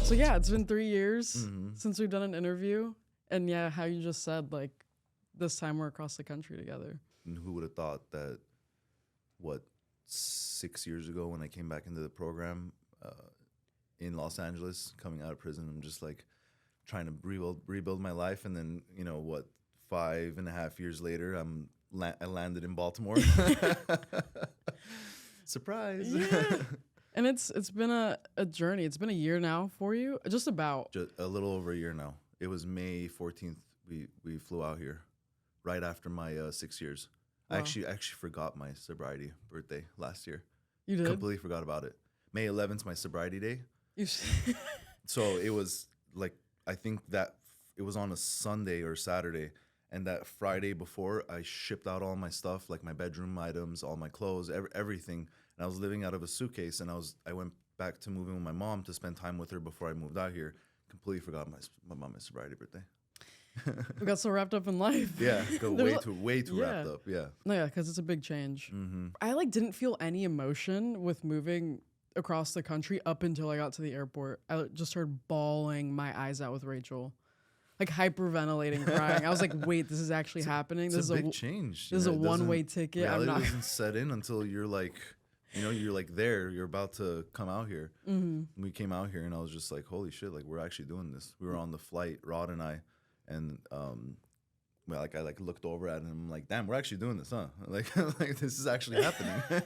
So yeah, it's been 3 years since we've done an interview. And yeah, how you just said, like, this time we're across the country together. And who would have thought that, 6 years ago when I came back into the program in Los Angeles, coming out of prison, I'm just like trying to rebuild my life. And then, 5.5 years later, I landed in Baltimore. Surprise. Yeah. And it's been a journey. It's been a year now for you, just about. Just a little over a year now. It was May 14th. We flew out here right after my 6 years. Wow. I actually forgot my sobriety birthday last year. You did? Completely forgot about it. May 11th, my sobriety day. So it was like, I think that it was on a Sunday or Saturday. And that Friday before, I shipped out all my stuff, like my bedroom items, all my clothes, everything. And I was living out of a suitcase. And I went back to moving with my mom to spend time with her before I moved out here. Completely forgot my mom's sobriety birthday. We got so wrapped up in life. Yeah, way too wrapped up. Yeah. No, yeah, because it's a big change. Mm-hmm. I didn't feel any emotion with moving across the country up until I got to the airport. I just started bawling my eyes out with Rachel, like hyperventilating, crying. I was like, "Wait, this is actually happening. This is a big change. This is a one-way ticket." Reality doesn't set in until you're like, you're like there. You're about to come out here. Mm-hmm. We came out here, and I was just like, "Holy shit! Like, we're actually doing this." We were on the flight, Rod and I. And I looked over at him. I'm like, damn, we're actually doing this, huh? Like this is actually happening.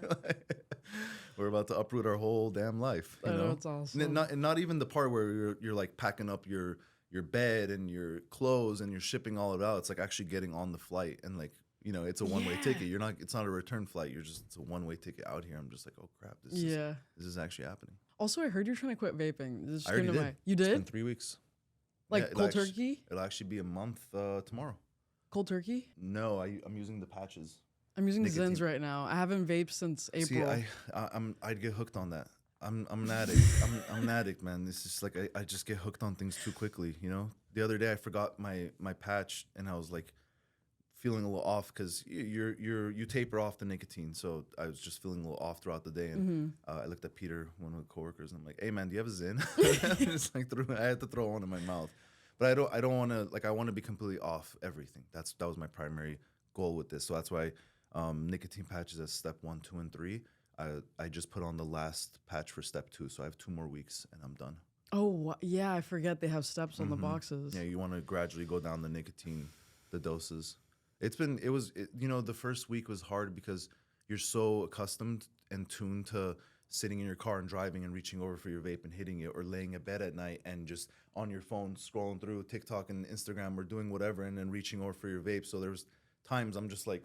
We're about to uproot our whole damn life. You know, it's awesome. Not even the part where you're like packing up your bed and your clothes and you're shipping all of it out. It's like actually getting on the flight and like, it's a one-way ticket. It's not a return flight. It's a one-way ticket out here. I'm just like, oh crap, this is actually happening. Also, I heard you're trying to quit vaping. I already did. You did? It's been 3 weeks. Like cold turkey? It'll actually be a month tomorrow. Cold turkey? No, I'm using the patches. I'm using Zens right now. I haven't vaped since April. See, I'd get hooked on that. I'm an addict. I'm an addict, man. It's just like I just get hooked on things too quickly. The other day I forgot my patch and I was like feeling a little off because you taper off the nicotine. So I was just feeling a little off throughout the day. And I looked at Peter, one of the coworkers, and I'm like, "Hey man, do you have a Zen?" Just like I had to throw one in my mouth. But I don't want to, like, I want to be completely off everything. That was my primary goal with this. So that's why nicotine patches as step 1, 2, and 3. I just put on the last patch for step 2. So I have 2 more weeks and I'm done. Oh, yeah. I forget they have steps on the boxes. Yeah, you want to gradually go down the nicotine, the doses. The first week was hard because you're so accustomed and tuned to sitting in your car and driving and reaching over for your vape and hitting it, or laying in bed at night and just on your phone scrolling through TikTok and Instagram or doing whatever and then reaching over for your vape. So there was times I'm just like,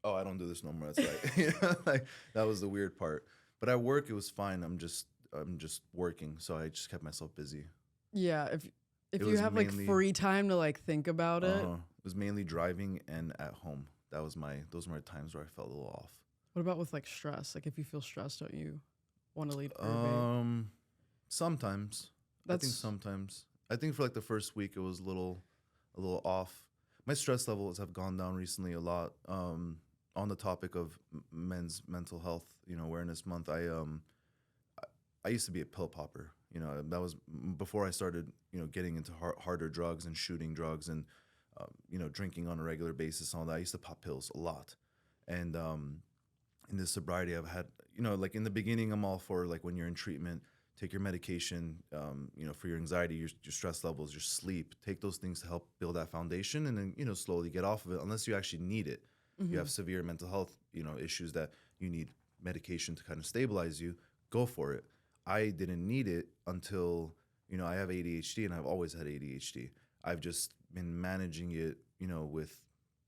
oh, I don't do this no more. That's right. Like that was the weird part. But at work it was fine. I'm just working, so I just kept myself busy. Yeah, if you have like free time to like think about it. It was mainly driving and at home. Those were my times where I felt a little off. What about with like stress? Like if you feel stressed, don't you want to leave for a vape? Sometimes. I think sometimes. I think for like the first week it was a little off. My stress levels have gone down recently a lot. On the topic of men's mental health, awareness month, I used to be a pill popper. That was before I started, getting into harder drugs and shooting drugs and drinking on a regular basis and all that. I used to pop pills a lot. And in this sobriety, I've had, like in the beginning, I'm all for like when you're in treatment, take your medication, for your anxiety, your stress levels, your sleep, take those things to help build that foundation and then, slowly get off of it unless you actually need it. You have severe mental health, issues that you need medication to kind of stabilize you, go for it. I didn't need it until, I have ADHD and I've always had ADHD. I've just been managing it, with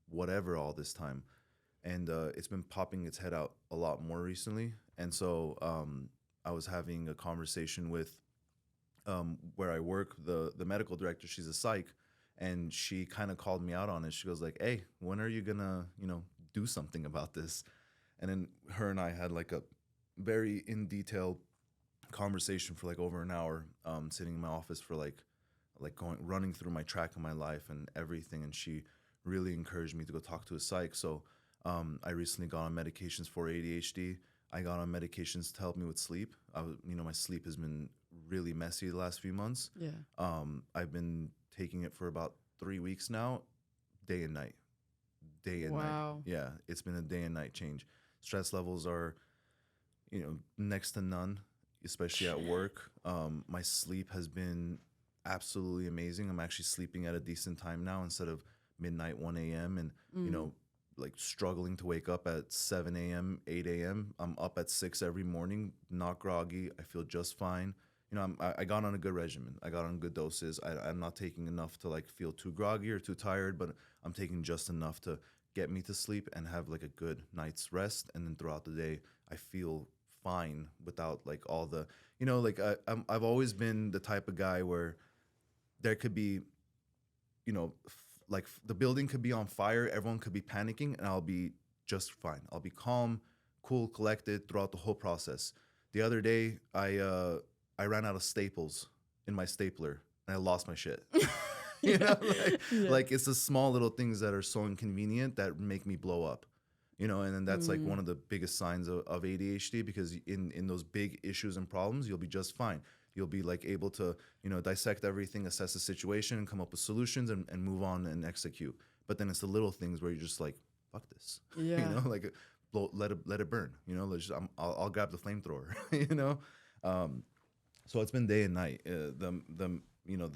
whatever all this time. And it's been popping its head out a lot more recently. And so I was having a conversation with where I work, the medical director. She's a psych. And she kind of called me out on it. She goes like, "Hey, when are you going to, do something about this?" And then her and I had like a very in detail conversation for like over an hour, sitting in my office for like running through my track of my life and everything. And she really encouraged me to go talk to a psych. So I recently got on medications for ADHD. I got on medications to help me with sleep. My sleep has been really messy the last few months. Yeah. I've been taking it for about 3 weeks now, day and night. Wow. Yeah, it's been a day and night change. Stress levels are, next to none, especially at work. My sleep has been absolutely amazing. I'm actually sleeping at a decent time now instead of midnight, 1 a.m. and, like struggling to wake up at 7 a.m., 8 a.m. I'm up at 6 every morning, not groggy. I feel just fine. I got on a good regimen. I got on good doses. I'm not taking enough to like feel too groggy or too tired, but I'm taking just enough to get me to sleep and have like a good night's rest. And then throughout the day, I feel fine without like all the, I've always been the type of guy where there could be, like the building could be on fire, everyone could be panicking, and I'll be just fine. I'll be calm, cool, collected throughout the whole process. The other day, I ran out of staples in my stapler, and I lost my shit. Like it's the small little things that are so inconvenient that make me blow up. And then that's like one of the biggest signs of ADHD, because in those big issues and problems, you'll be just fine. You'll be like able to, dissect everything, assess the situation, and come up with solutions and move on and execute. But then it's the little things where you're just like, fuck this, like let it burn. I'll grab the flamethrower. So it's been day and night. The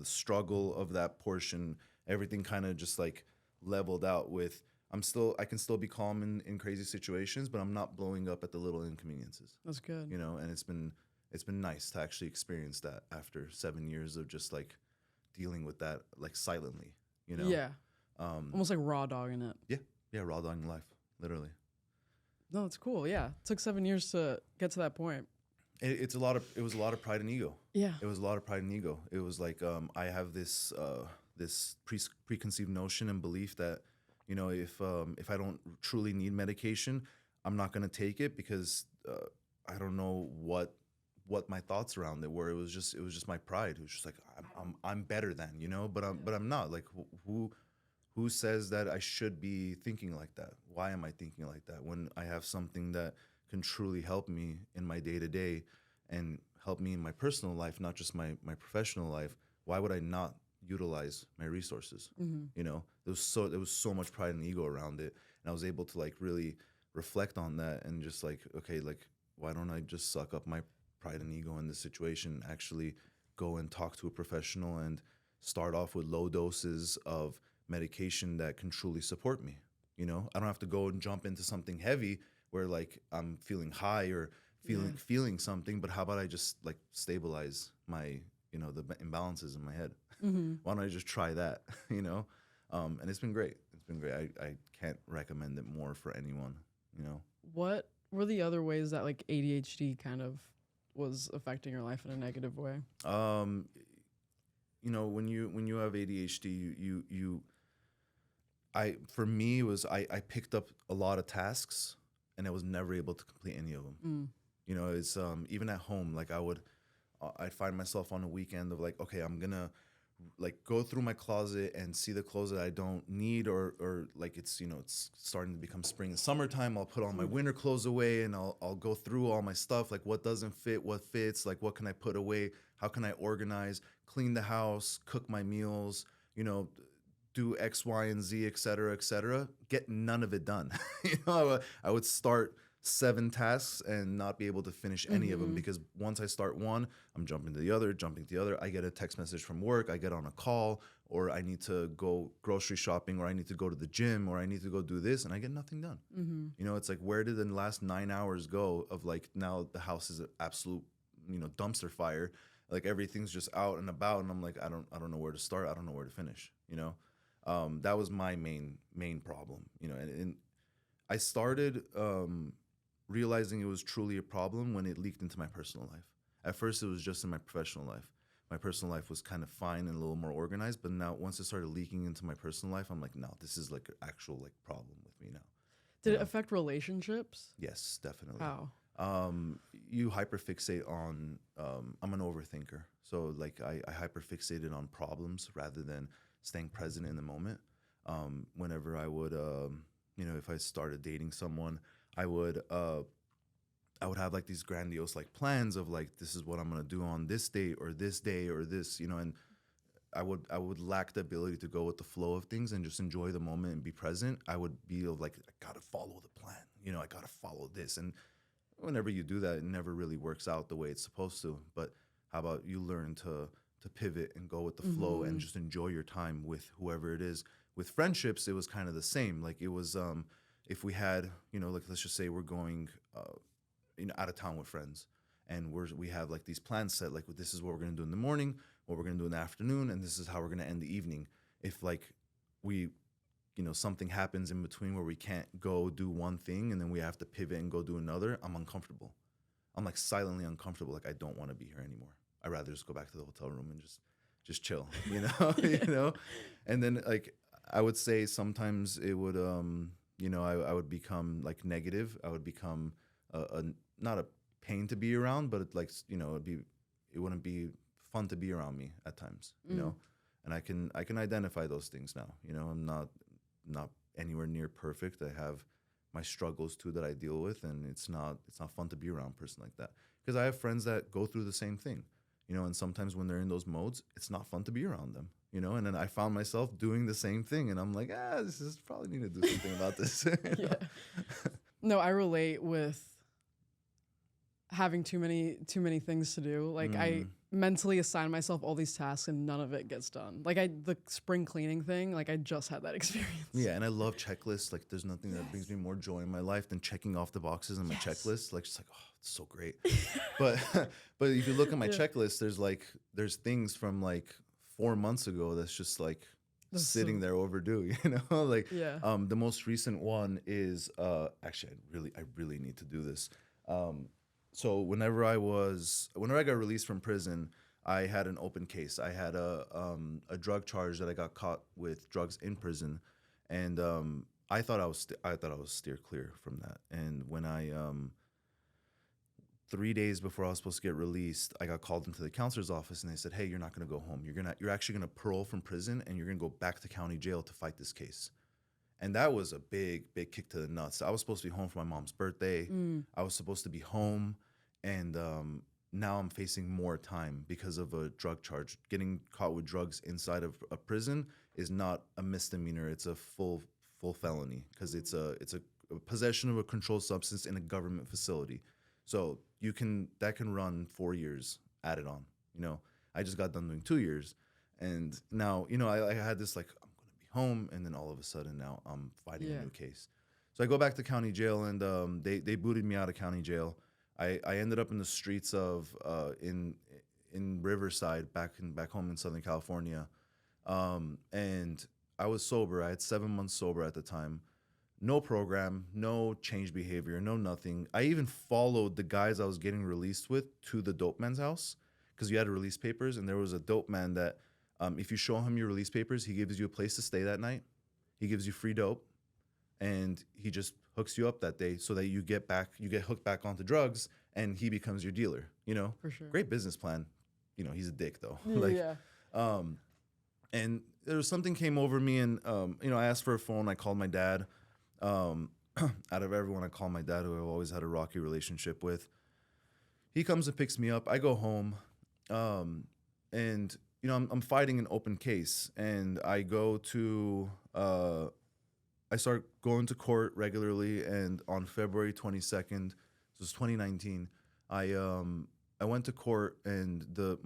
struggle of that portion, everything kind of just like leveled out with. I can still be calm in crazy situations, but I'm not blowing up at the little inconveniences. That's good. And it's been nice to actually experience that after 7 years of just like dealing with that like silently, Yeah. Almost like raw dogging it. Yeah, raw dogging life, literally. No, it's cool. Yeah. It took 7 years to get to that point. It was a lot of pride and ego. Yeah. It was a lot of pride and ego. It was like I have this preconceived notion and belief that, if I don't truly need medication, I'm not going to take it because I don't know what my thoughts around it were. It was just my pride. It was just like I'm better than, but I'm not. Like who says that I should be thinking like that? Why am I thinking like that when I have something that can truly help me in my day-to-day and help me in my personal life, not just my professional life? Why would I not utilize my resources? There was so much pride and ego around it, and I was able to like really reflect on that and just like, okay, like why don't I just suck up my pride and ego in this situation, actually go and talk to a professional and start off with low doses of medication that can truly support me. I don't have to go and jump into something heavy where like I'm feeling high or feeling something, but how about I just like stabilize my, the imbalances in my head? Why don't I just try that, and it's been great. It's been great. I can't recommend it more for anyone, What were the other ways that like ADHD kind of was affecting your life in a negative way? When you have ADHD, for me, I picked up a lot of tasks and I was never able to complete any of them. It's even at home, like I'd find myself on a weekend of like, okay, I'm gonna like go through my closet and see the clothes that I don't need, or like it's starting to become spring and summertime. I'll put all my winter clothes away and I'll go through all my stuff, like what doesn't fit, what fits, like what can I put away, how can I organize, clean the house, cook my meals, do X, Y, and Z, et cetera, get none of it done. I would start 7 tasks and not be able to finish any of them, because once I start one, I'm jumping to the other. I get a text message from work, I get on a call, or I need to go grocery shopping, or I need to go to the gym, or I need to go do this, and I get nothing done. It's like, where did the last 9 hours go of like, now the house is an absolute, dumpster fire. Like everything's just out and about, and I'm like, I don't know where to start. I don't know where to finish. That was my main problem. And I started realizing it was truly a problem when it leaked into my personal life. At first, it was just in my professional life. My personal life was kind of fine and a little more organized, but now once it started leaking into my personal life, I'm like, no, this is like an actual like problem with me now. Did it affect relationships? Yes, definitely. How? You hyperfixate on, I'm an overthinker. So like I hyperfixated on problems rather than staying present in the moment. Whenever I would, if I started dating someone, I would I would have like these grandiose like plans of like, this is what I'm gonna do on this date or this day or this, and I would lack the ability to go with the flow of things and just enjoy the moment and be present. I would be like, I gotta follow the plan, I gotta follow this. And whenever you do that, it never really works out the way it's supposed to. But how about you learn to pivot and go with the flow and just enjoy your time with whoever it is. With friendships, it was kind of the same. Like it was, if we had, like let's just say we're going, out of town with friends, and we have like these plans set. Like this is what we're gonna do in the morning, what we're gonna do in the afternoon, and this is how we're gonna end the evening. If like we, something happens in between where we can't go do one thing and then we have to pivot and go do another, I'm uncomfortable. I'm like silently uncomfortable. Like I don't want to be here anymore. I'd rather just go back to the hotel room and just chill, And then like I would say sometimes it would, I would become like negative. I would become not a pain to be around, but it wouldn't be fun to be around me at times, and I can identify those things now. I'm not anywhere near perfect. I have my struggles too that I deal with, and it's not fun to be around a person like that, because I have friends that go through the same thing, and sometimes when they're in those modes, it's not fun to be around them, and then I found myself doing the same thing, and I'm like, this is probably need to do something about this. Yeah. No, I relate with having too many things to do. Like I mentally assign myself all these tasks and none of it gets done. Like the spring cleaning thing, like I just had that experience. Yeah, and I love checklists. Like there's nothing that brings me more joy in my life than checking off the boxes on my checklist. Like just like, oh, it's so great. but if you look at my checklist, there's things from like 4 months ago that's just like sitting there overdue, the most recent one is actually I really need to do this. So whenever I got released from prison, I had an open case. I had a drug charge that I got caught with drugs in prison, and I thought I was steer clear from that. And when I 3 days before I was supposed to get released, I got called into the counselor's office, and they said, "Hey, you're not going to go home. You're actually going to parole from prison, and you're going to go back to county jail to fight this case." And that was a big kick to the nuts. I was supposed to be home for my mom's birthday. I was supposed to be home, and now I'm facing more time because of a drug charge. Getting caught with drugs inside of a prison is not a misdemeanor; it's a full felony, because it's a possession of a controlled substance in a government facility. So that can run 4 years added on. I just got done doing 2 years, and now I had this like, I'm gonna be home, and then all of a sudden now I'm fighting a new case. So I go back to county jail, and they booted me out of county jail. I ended up in the streets of in Riverside, back home in Southern California, and I was sober. I had 7 months sober at the time. No program, no change behavior, no nothing. I even followed the guys I was getting released with to the dope man's house, because you had to release papers, and there was a dope man that if you show him your release papers, he gives you a place to stay that night. He gives you free dope, and he just hooks you up that day so that you get hooked back onto drugs, and he becomes your dealer. For sure. Great business plan. He's a dick though. And there was something came over me, and I asked for a phone. I called my dad. Out of everyone, I call my dad, who I've always had a rocky relationship with. He comes and picks me up. I go home, and I'm fighting an open case, and I start going to court regularly. And on February 22nd, this was 2019, I went to court, and the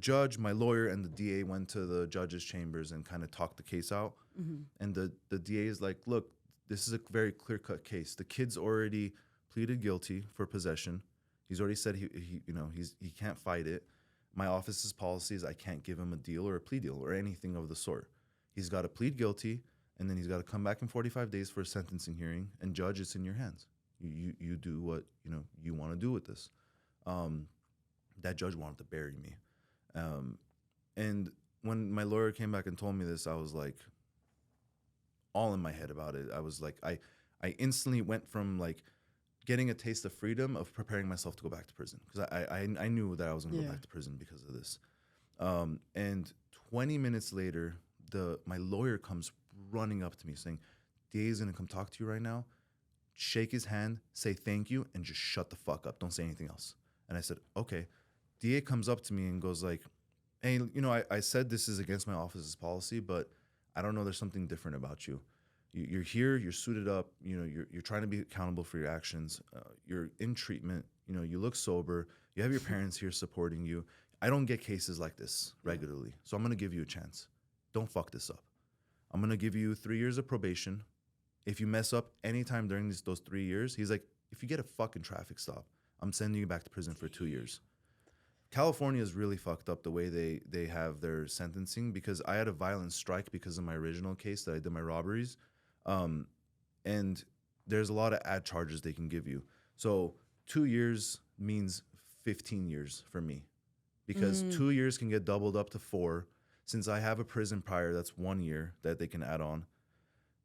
judge, my lawyer, and the DA went to the judge's chambers and kind of talked the case out. And the DA is like, "Look, this is a very clear-cut case. The kid's already pleaded guilty for possession. He's already said he can't fight it. My office's policy is I can't give him a deal or a plea deal or anything of the sort. He's got to plead guilty, and then he's got to come back in 45 days for a sentencing hearing. And judge, it's in your hands. You do what you want to do with this." That judge wanted to bury me, and when my lawyer came back and told me this, I was like, all in my head about it. I was like, I instantly went from like getting a taste of freedom of preparing myself to go back to prison, because I knew that I was going to go back to prison because of this. And 20 minutes later, my lawyer comes running up to me saying, "DA is going to come talk to you right now. shake his hand, say thank you, and just shut the fuck up. Don't say anything else. And I said, okay. DA comes up to me and goes like, hey, you know, I said this is against my office's policy, but I don't know, there's something different about you. You're here, you're suited up, you know, you're trying to be accountable for your actions. You're in treatment, you know, you look sober, you have your parents here supporting you. I don't get cases like this regularly, so I'm going to give you a chance. Don't fuck this up. I'm going to give you 3 years of probation. If you mess up anytime during those 3 years, he's like, if you get a fucking traffic stop, I'm sending you back to prison for 2 years. California is really fucked up the way they have their sentencing, because I had a violent strike because of my original case that I did my robberies. And there's a lot of ad charges they can give you. So 2 years means 15 years for me, because 2 years can get doubled up to 4. Since I have a prison prior, that's 1 year that they can add on.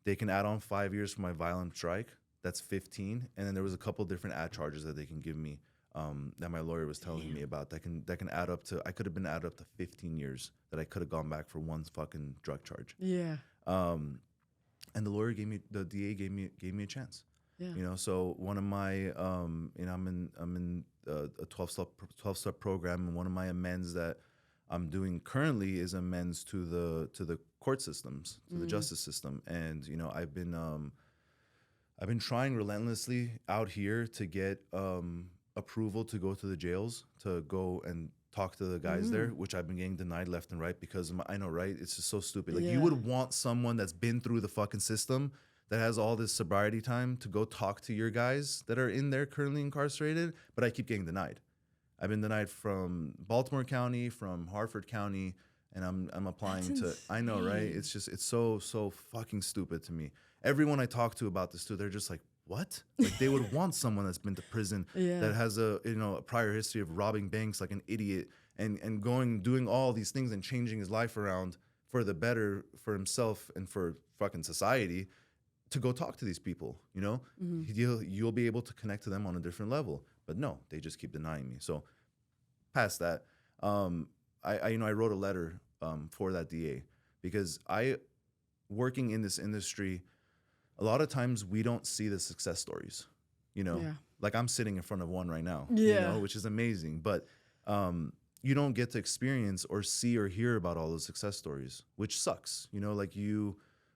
They can add on 5 years for my violent strike. That's 15. And then there was a couple different ad charges that they can give me that my lawyer was telling me about that can add up to, I could have been added up to 15 years that I could have gone back for one fucking drug charge. Yeah. And the DA gave me a chance. Yeah. You know, so one of my, you know, I'm in a 12-step program, and one of my amends that I'm doing currently is amends to the court systems, to the justice system. And, you know, I've been trying relentlessly out here to get approval to go to the jails, to go and talk to the guys there, which I've been getting denied left and right because I know, right? It's just so stupid. Like, you would want someone that's been through the fucking system, that has all this sobriety time, to go talk to your guys that are in there currently incarcerated, but I keep getting denied. I've been denied from Baltimore County, from Harford County, and I'm applying to, I know, right? It's just, it's so fucking stupid to me. Everyone I talk to about this too, they're just like, what? Like, they would want someone that's been to prison, that has a prior history of robbing banks like an idiot, and doing all these things and changing his life around for the better for himself and for fucking society, to go talk to these people. You know, you'll be able to connect to them on a different level. But no, they just keep denying me. So past that, I wrote a letter for that DA, because working in this industry, a lot of times we don't see the success stories, you know, like I'm sitting in front of one right now, you know, which is amazing. But you don't get to experience or see or hear about all those success stories, which sucks. You know, like you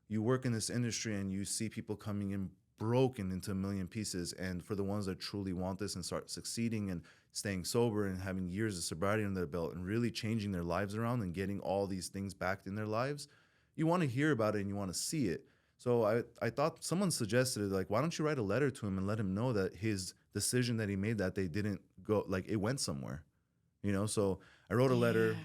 work in this industry and you see people coming in broken into a million pieces. And for the ones that truly want this and start succeeding and staying sober and having years of sobriety under their belt and really changing their lives around and getting all these things back in their lives, you want to hear about it and you want to see it. So I thought someone suggested it, like, why don't you write a letter to him and let him know that his decision that he made that day didn't go, like, it went somewhere, you know? So I wrote a letter,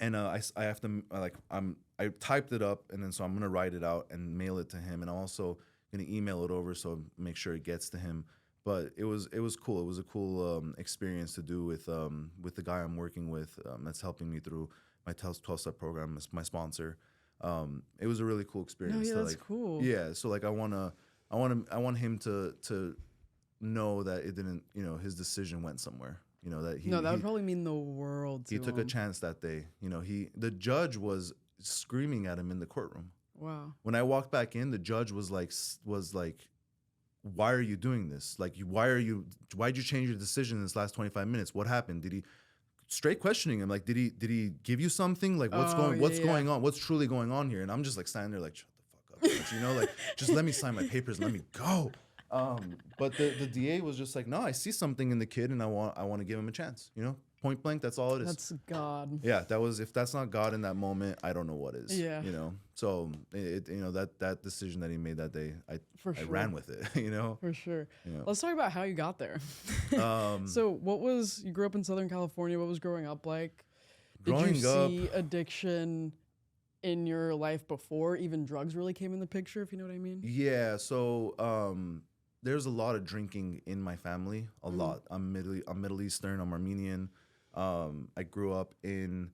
and I have to, like, I typed it up, and then so I'm going to write it out and mail it to him. And I'm also going to email it over, so make sure it gets to him. But it was cool. It was a cool experience to do with the guy I'm working with, that's helping me through my 12-step program, my sponsor. It was a really cool experience. That's cool. Yeah, so like I want him to know that it didn't, you know, his decision went somewhere. You know, that that would probably mean the world to him. He took a chance that day. You know, the judge was screaming at him in the courtroom. Wow. When I walked back in, the judge was like, why are you doing this? Like, why'd you change your decision in this last 25 minutes? What happened? Did he, straight questioning him, like, did he give you something? Like, what's going on? What's truly going on here? And I'm just like standing there like, shut the fuck up, you know, like, just let me sign my papers and let me go. But the DA was just like, no, I see something in the kid and I want to give him a chance, you know, point blank. That's all it is. That's God. Yeah. If that's not God in that moment, I don't know what is. Yeah. You know, so that decision that he made that day, I ran with it, you know, for sure. Yeah. Let's talk about how you got there. So you grew up in Southern California. What was growing up like? Did you see addiction in your life before even drugs really came in the picture, if you know what I mean? Yeah. So, there's a lot of drinking in my family, a lot. I'm Middle Eastern, I'm Armenian. I grew up in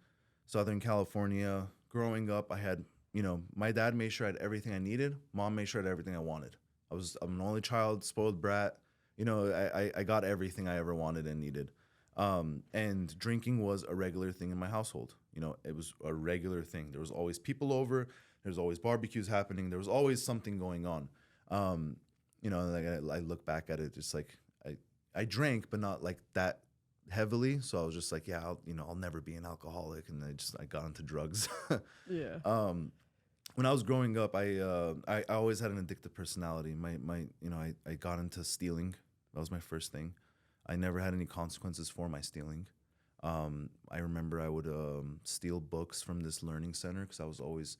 Southern California. Growing up, I had, you know, my dad made sure I had everything I needed. Mom made sure I had everything I wanted. I'm an only child, spoiled brat. You know, I got everything I ever wanted and needed. And drinking was a regular thing in my household. You know, it was a regular thing. There was always people over. There was always barbecues happening. There was always something going on. you know, like I look back at it, just like I drank, but not like that heavily. So I was just like, yeah, I'll never be an alcoholic. And I got into drugs. Yeah. When I was growing up, I always had an addictive personality. I got into stealing. That was my first thing. I never had any consequences for my stealing. I remember I would steal books from this learning center because I was always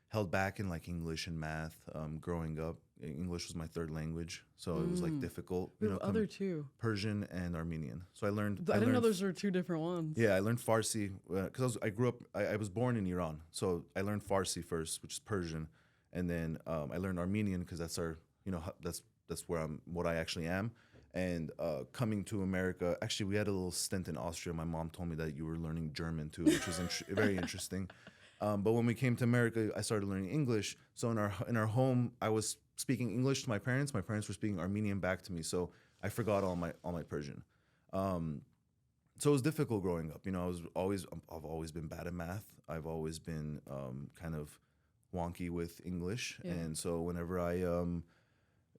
held back in like English and math. Growing up, English was my third language, so it was like difficult. We have other two. Persian and Armenian. So I learned. I didn't know those were two different ones. Yeah, I learned Farsi because I grew up. I was born in Iran, so I learned Farsi first, which is Persian, and then I learned Armenian because that's our, that's where what I actually am. And coming to America, actually, we had a little stint in Austria. My mom told me that you were learning German too, which was very interesting. But when we came to America, I started learning English. So in our home, I was speaking English to my parents. My parents were speaking Armenian back to me. So I forgot all my Persian. So it was difficult growing up. I've always been bad at math. I've always been kind of wonky with English. Yeah. And so whenever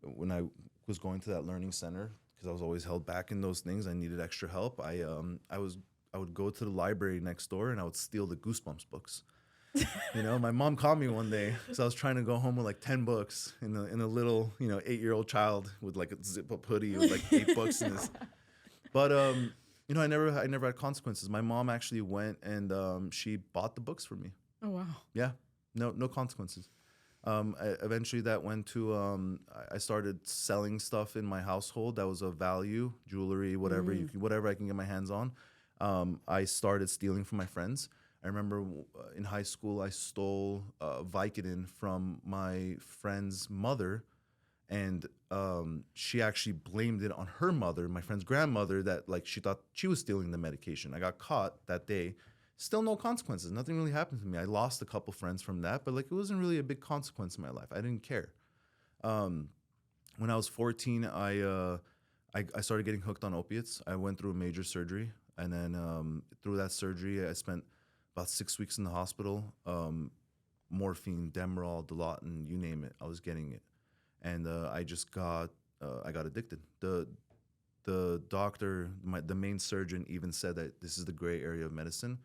when I was going to that learning center, because I was always held back in those things, I needed extra help. I would go to the library next door and I would steal the Goosebumps books. My mom caught me one day because I was trying to go home with like 10 books in a little 8-year-old child with like a zip-up hoodie with like 8 books in this. But I never had consequences. My mom actually went and she bought the books for me. Oh wow. Yeah, no consequences. Eventually that went to I started selling stuff in my household that was of value, jewelry, whatever I can get my hands on. I started stealing from my friends. I remember in high school I stole Vicodin from my friend's mother, and she actually blamed it on her mother, my friend's grandmother, that like she thought she was stealing the medication. I got caught that day. Still no consequences. Nothing really happened to me. I lost a couple friends from that, but like it wasn't really a big consequence in my life. I didn't care. When I was 14, I started getting hooked on opiates. I went through a major surgery, and then through that surgery, I spent about 6 weeks in the hospital. Morphine, Demerol, Dilaudid, you name it, I was getting it, and I got addicted. The doctor, the main surgeon, even said that this is the gray area of medicine.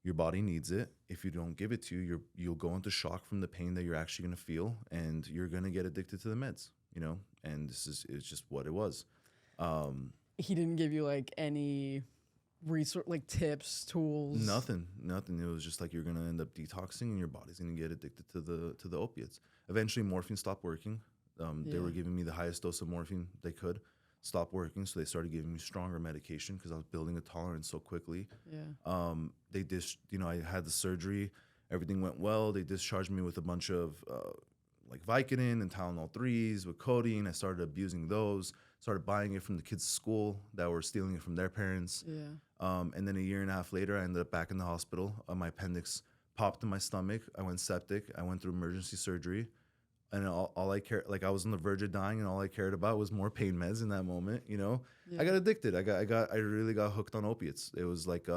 Your body needs it. If you don't give it to you, you'll go into shock from the pain that you're actually going to feel, and you're going to get addicted to the meds, and it's just what it was. He didn't give you like any resource, like tips, tools? Nothing. It was just like you're going to end up detoxing and your body's going to get addicted to the opiates. Eventually, morphine stopped working. They were giving me the highest dose of morphine they could. Stopped working, so they started giving me stronger medication because I was building a tolerance so quickly. Yeah. I had the surgery, everything went well. They discharged me with a bunch of like Vicodin and Tylenol 3s with codeine. I started abusing those. Started buying it from the kids' school that were stealing it from their parents. Yeah. And then a year and a half later, I ended up back in the hospital. My appendix popped in my stomach. I went septic. I went through emergency surgery. And all I cared, like I was on the verge of dying, and all I cared about was more pain meds in that moment. Yeah. I got addicted. I really got hooked on opiates. It was like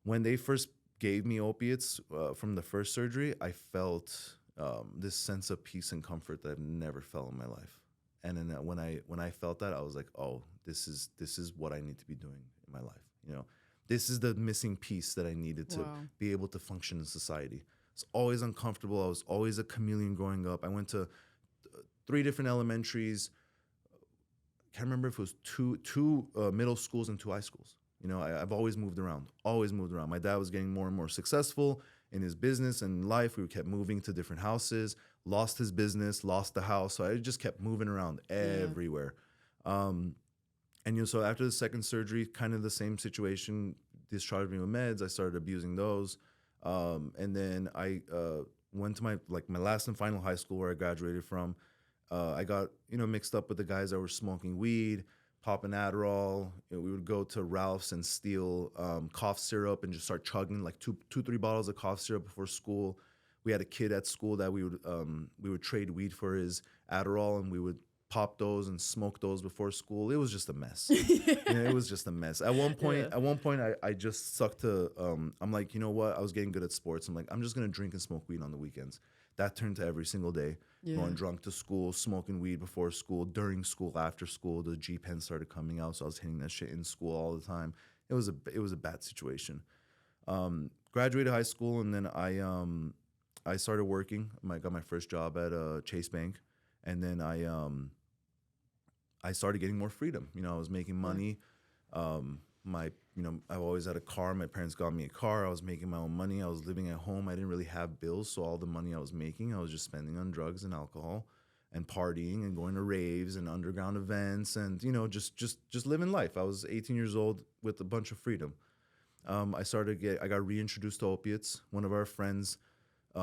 when they first gave me opiates from the first surgery, I felt this sense of peace and comfort that I've never felt in my life. And then when I felt that, I was like, oh, this is what I need to be doing in my life. This is the missing piece that I needed to be able to function in society. It's always uncomfortable. I was always a chameleon growing up. I went to 3 different elementaries. Can't remember if it was two middle schools and 2 high schools. I've always moved around. My dad was getting more and more successful in his business and life. We kept moving to different houses, lost his business, lost the house. So I just kept moving around everywhere. And so after the second surgery, kind of the same situation, discharged me with meds. I started abusing those. And then I went to my last and final high school where I graduated from. I got mixed up with the guys that were smoking weed, popping Adderall. We would go to Ralph's and steal cough syrup and just start chugging like 3 bottles of cough syrup before school. We had a kid at school that we would trade weed for his Adderall, and we would pop those and smoke those before school. It was just a mess. It was just a mess. At one point, I just sucked to. I'm like, you know what? I was getting good at sports. I'm like, I'm just gonna drink and smoke weed on the weekends. That turned to every single day. Yeah. Going drunk to school, smoking weed before school, during school, after school. The G pen started coming out, so I was hitting that shit in school all the time. It was a bad situation. Graduated high school, and then I started working. I got my first job at Chase Bank, and then I started getting more freedom. You know, I was making money. I've always had a car. My parents got me a car. I was making my own money. I was living at home. I didn't really have bills, so all the money I was making, I was just spending on drugs and alcohol and partying and going to raves and underground events and, you know, just living life. I was 18 years old with a bunch of freedom. I got reintroduced to opiates. One of our friends,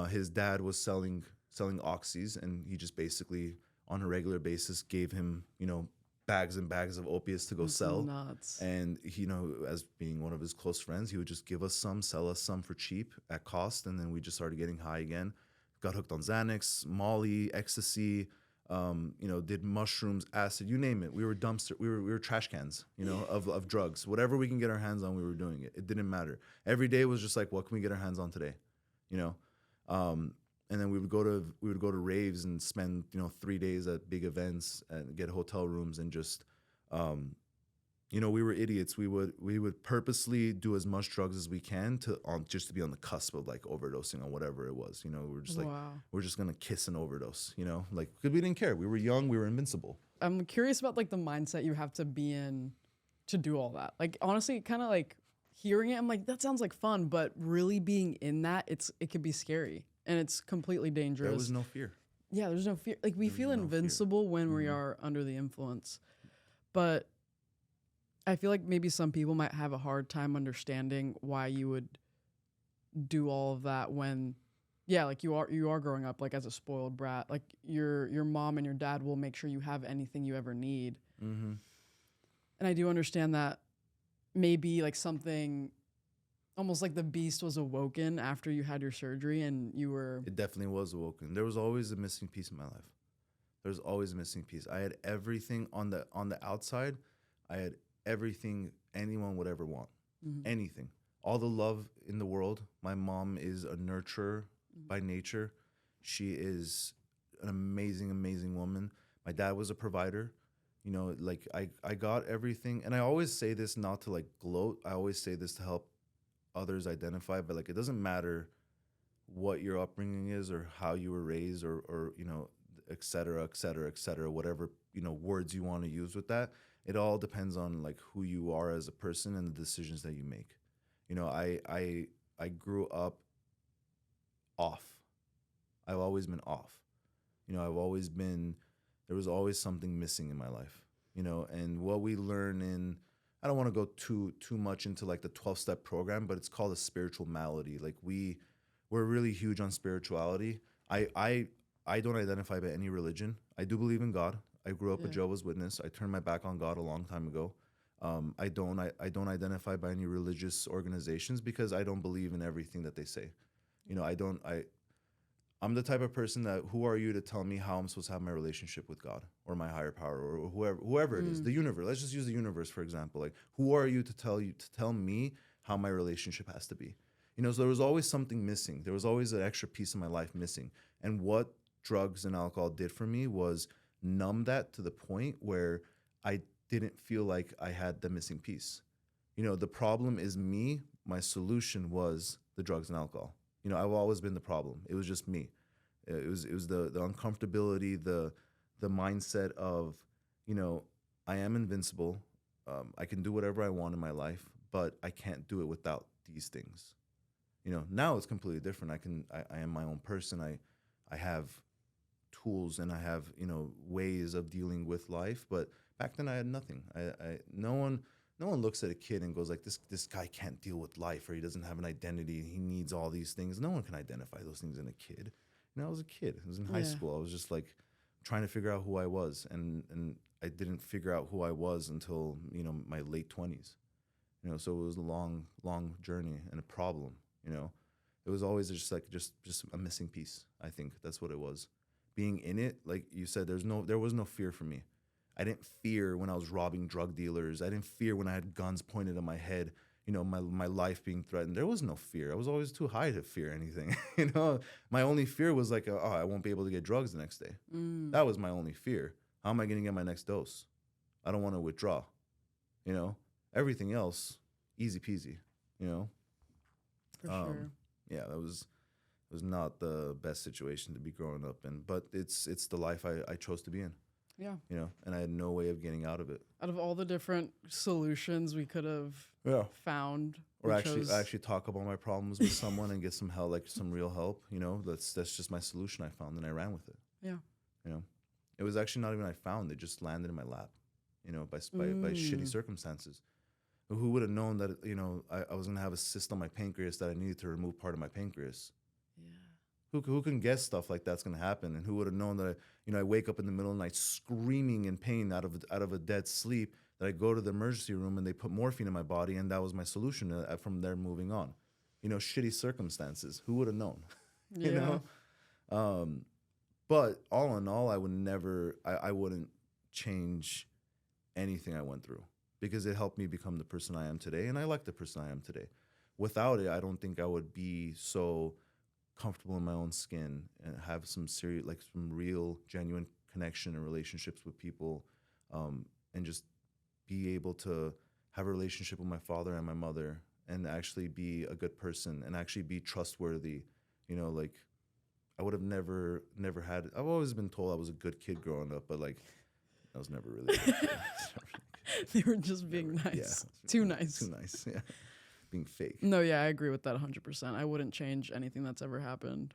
his dad was selling oxys, and he just basically on a regular basis gave him, you know, bags and bags of opiates to go sell. Nuts. And he, you know, as being one of his close friends, he would just give us some, sell us some for cheap at cost, and then we just started getting high again. Got hooked on Xanax, Molly, ecstasy, you know, did mushrooms, acid, you name it. We were we were trash cans, you know, of drugs. Whatever we can get our hands on, we were doing it. It didn't matter. Every day was just like, what can we get our hands on today? You know? And then we would go to raves and spend, you know, 3 days at big events and get hotel rooms and just, you know, we were idiots. We would purposely do as much drugs as we can just to be on the cusp of like overdosing on whatever it was. You know, we're just like, we're just gonna kiss and overdose. You know, like because we didn't care. We were young. We were invincible. I'm curious about like the mindset you have to be in to do all that. Like honestly, kind of like hearing it, I'm like, that sounds like fun, but really being in that, it could be scary. And it's completely dangerous. There was no fear. Yeah, there's no fear. Like we feel invincible when we are under the influence. But I feel like maybe some people might have a hard time understanding why you would do all of that when, yeah, like you are growing up like as a spoiled brat. Like your mom and your dad will make sure you have anything you ever need. Mm-hmm. And I do understand that maybe like something almost like the beast was awoken after you had your surgery and you were... It definitely was awoken. There was always a missing piece in my life. There's always a missing piece. I had everything on the outside. I had everything anyone would ever want. Mm-hmm. Anything. All the love in the world. My mom is a nurturer by nature. She is an amazing, amazing woman. My dad was a provider. You know, like I got everything. And I always say this not to like gloat. I always say this to help others identify, but like it doesn't matter what your upbringing is or how you were raised or you know, et cetera, whatever, you know, words you want to use with that. It all depends on like who you are as a person and the decisions that you make. You know, I grew up off. I've always been off. You know, there was always something missing in my life, you know, and what we learn I don't want to go too much into like the 12-step program, but it's called a spiritual malady. Like we're really huge on spirituality. I don't identify by any religion. I do believe in God. I grew up a Jehovah's Witness. I turned my back on God a long time ago. I don't identify by any religious organizations because I don't believe in everything that they say. You know, I'm the type of person that, who are you to tell me how I'm supposed to have my relationship with God or my higher power or whoever it is, the universe. Let's just use the universe, for example. Like, who are you to tell me how my relationship has to be? You know, so there was always something missing. There was always an extra piece of my life missing. And what drugs and alcohol did for me was numb that to the point where I didn't feel like I had the missing piece. You know, the problem is me. My solution was the drugs and alcohol. You know, I've always been the problem. It was just me. It was the uncomfortability, the mindset of, you know, I am invincible. I can do whatever I want in my life, but I can't do it without these things. You know, now it's completely different. I am my own person. I have tools and I have, you know, ways of dealing with life. But back then I had nothing. No one looks at a kid and goes like, this guy can't deal with life, or he doesn't have an identity. He needs all these things. No one can identify those things in a kid. You know, I was a kid. I was in high school. I was just like trying to figure out who I was. And I didn't figure out who I was until, you know, my late 20s. You know, so it was a long, long journey and a problem, you know. It was always just a missing piece. I think that's what it was. Being in it, like you said, there was no fear for me. I didn't fear when I was robbing drug dealers. I didn't fear when I had guns pointed at my head. my life being threatened. There was no fear. I was always too high to fear anything. My only fear was like, I won't be able to get drugs the next day. That was my only fear. How am I going to get my next dose? I don't want to withdraw. Everything else, easy peasy. For sure. Yeah, that was not the best situation to be growing up in, but it's the life I chose to be in. Yeah. And I had no way of getting out of it. Out of all the different solutions we could have found. Or actually talk about my problems with someone and get some help, like some real help. That's just my solution I found, and I ran with it. Yeah. It was actually not even I found, it just landed in my lap, by shitty circumstances. Who would have known that, I was going to have a cyst on my pancreas that I needed to remove part of my pancreas? Yeah. Who can guess stuff like that's going to happen? And who would have known that, I wake up in the middle of the night screaming in pain out of a dead sleep, that I go to the emergency room and they put morphine in my body, and that was my solution from there moving on. Shitty circumstances. Who would have known? Yeah. But all in all, I wouldn't change anything I went through, because it helped me become the person I am today, and I like the person I am today. Without it, I don't think I would be so comfortable in my own skin and have some real, genuine connection and relationships with people, and just be able to have a relationship with my father and my mother, and actually be a good person and actually be trustworthy. I would have never had. I've always been told I was a good kid growing up, but I was never really a good kid. They were just being nice. Yeah, Too nice. Too nice, yeah. Being fake. No, yeah, I agree with that 100%. I wouldn't change anything that's ever happened.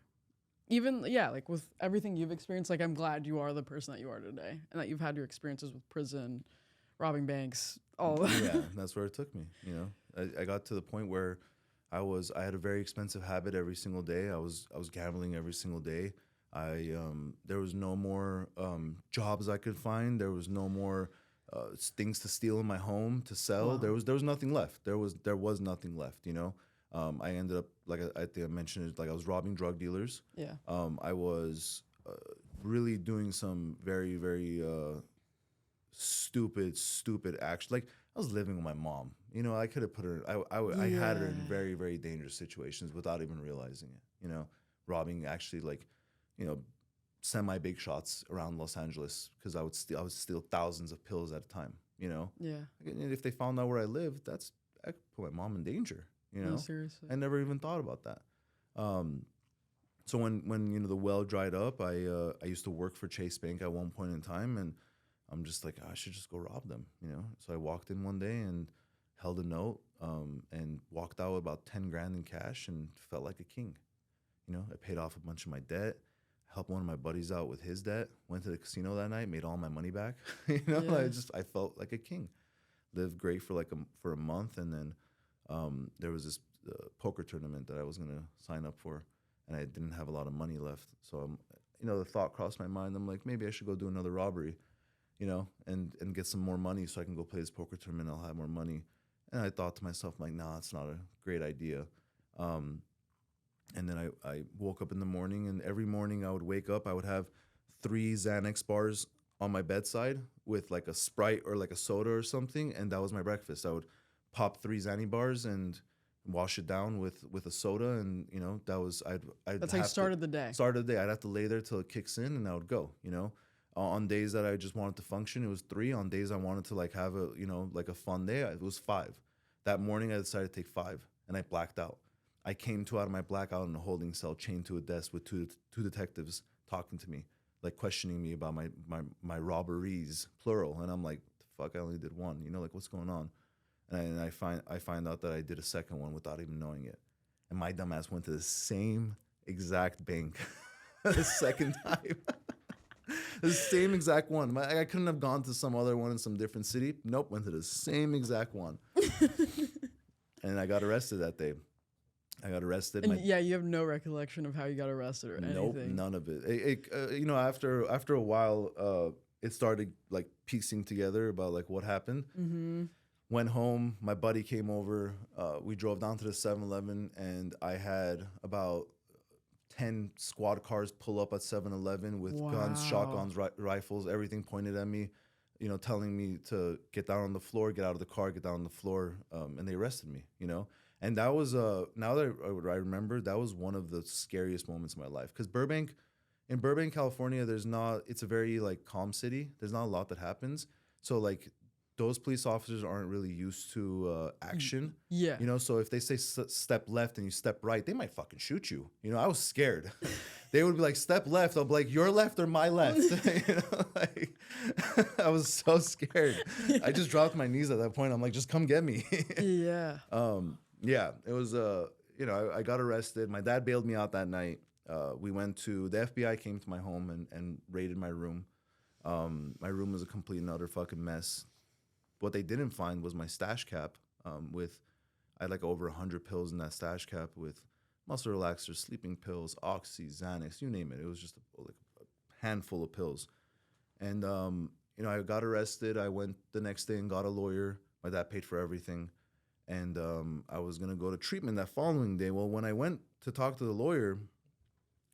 Even, with everything you've experienced, I'm glad you are the person that you are today, and that you've had your experiences with prison, robbing banks, all that. Yeah, that's where it took me, I got to the point where I had a very expensive habit every single day. I was gambling every single day. There was no more jobs I could find. There was no more things to steal in my home to sell. Wow. There was nothing left. There was nothing left. I ended up, I think I mentioned it, I was robbing drug dealers. Yeah. I was really doing some very, very stupid action. I was living with my mom. I could have put her. I had her in very, very dangerous situations without even realizing it. Robbing actually semi big shots around Los Angeles, because I would steal thousands of pills at a time. Yeah. And if they found out where I lived, I could put my mom in danger. No, seriously. I never even thought about that. So when the well dried up, I used to work for Chase Bank at one point in time, and I'm just like, I should just go rob them. So I walked in one day and held a note, and walked out with about 10 grand in cash, and felt like a king. I paid off a bunch of my debt, helped one of my buddies out with his debt, went to the casino that night, made all my money back. I felt like a king. Lived great for for a month, and then there was this poker tournament that I was gonna sign up for, and I didn't have a lot of money left. So the thought crossed my mind. I'm like, maybe I should go do another robbery, and get some more money so I can go play this poker tournament. I'll have more money. And I thought to myself, nah, it's not a great idea. And then I woke up in the morning, and every morning I would wake up, I would have 3 Xanax bars on my bedside with a Sprite or a soda or something, and that was my breakfast. I would pop 3 Xanny bars and wash it down with a soda, and that was That's how you started the day. Started the day. I'd have to lay there till it kicks in, and I would go. On days that I just wanted to function, it was 3. On days I wanted to have a a fun day, it was 5. That morning I decided to take 5, and I blacked out. I came out of my blackout in a holding cell, chained to a desk with two detectives talking to me, questioning me about my robberies, plural. And I'm like, fuck, I only did 1. What's going on? And I find out that I did a second one without even knowing it. And my dumbass went to the same exact bank the second time. The same exact one. I couldn't have gone to some other one in some different city. Nope, went to the same exact one. And I got arrested that day. I got arrested. And you have no recollection of how you got arrested or anything. Nope, none of it. After a while, it started piecing together about what happened. Mm-hmm. Went home. My buddy came over. We drove down to the 7-Eleven, and I had about 10 squad cars pull up at 7-Eleven with guns, shotguns, rifles, everything pointed at me. telling me to get down on the floor, get out of the car, get down on the floor, and they arrested me, And that was, now that I remember, that was one of the scariest moments of my life. Because in Burbank, California, it's a very like calm city. There's not a lot that happens. So like those police officers aren't really used to action. Yeah. So if they say step left and you step right, they might fucking shoot you. I was scared. They would be like, step left. I'll be like, your left or my left? I was so scared. I just dropped my knees at that point. I'm like, just come get me. Yeah. Yeah, it was, I got arrested. My dad bailed me out that night. The FBI came to my home and raided my room. My room was a complete and utter fucking mess. What they didn't find was my stash cap I had like over 100 pills in that stash cap with muscle relaxers, sleeping pills, Oxy, Xanax, you name it. It was just a handful of pills. And, I got arrested. I went the next day and got a lawyer. My dad paid for everything. And I was going to go to treatment that following day. Well, when I went to talk to the lawyer,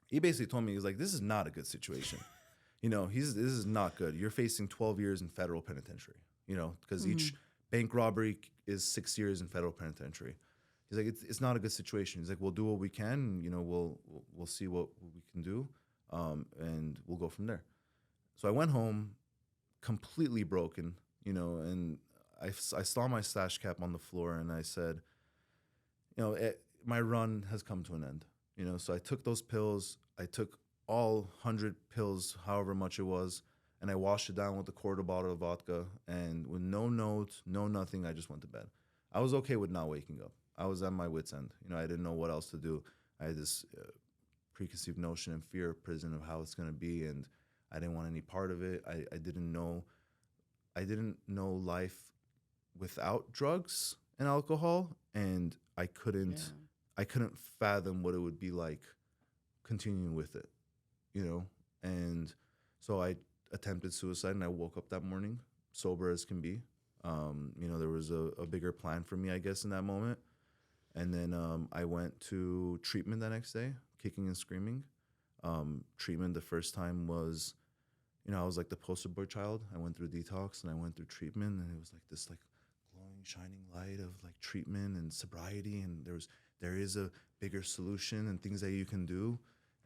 he basically told me, he's like, this is not a good situation. This is not good. You're facing 12 years in federal penitentiary, because each bank robbery is 6 years in federal penitentiary. He's like, it's not a good situation. He's like, we'll do what we can. We'll see what we can do, and we'll go from there. So I went home completely broken, and I saw my stash cap on the floor, and I said, my run has come to an end. So I took those pills. I took all 100 pills, however much it was, and I washed it down with a quarter bottle of vodka. And with no notes, no nothing, I just went to bed. I was okay with not waking up. I was at my wit's end. I didn't know what else to do. I had this preconceived notion and fear of prison, of how it's going to be, and I didn't want any part of it. I didn't know life without drugs and alcohol, and I couldn't fathom what it would be like continuing with it, and so I attempted suicide, and I woke up that morning sober as can be. There was a bigger plan for me, I guess, in that moment. And then I went to treatment the next day, kicking and screaming. Treatment the first time was, I was like the poster boy child. I went through detox and I went through treatment, and it was like this like glowing, shining light of like treatment and sobriety, and there is a bigger solution and things that you can do.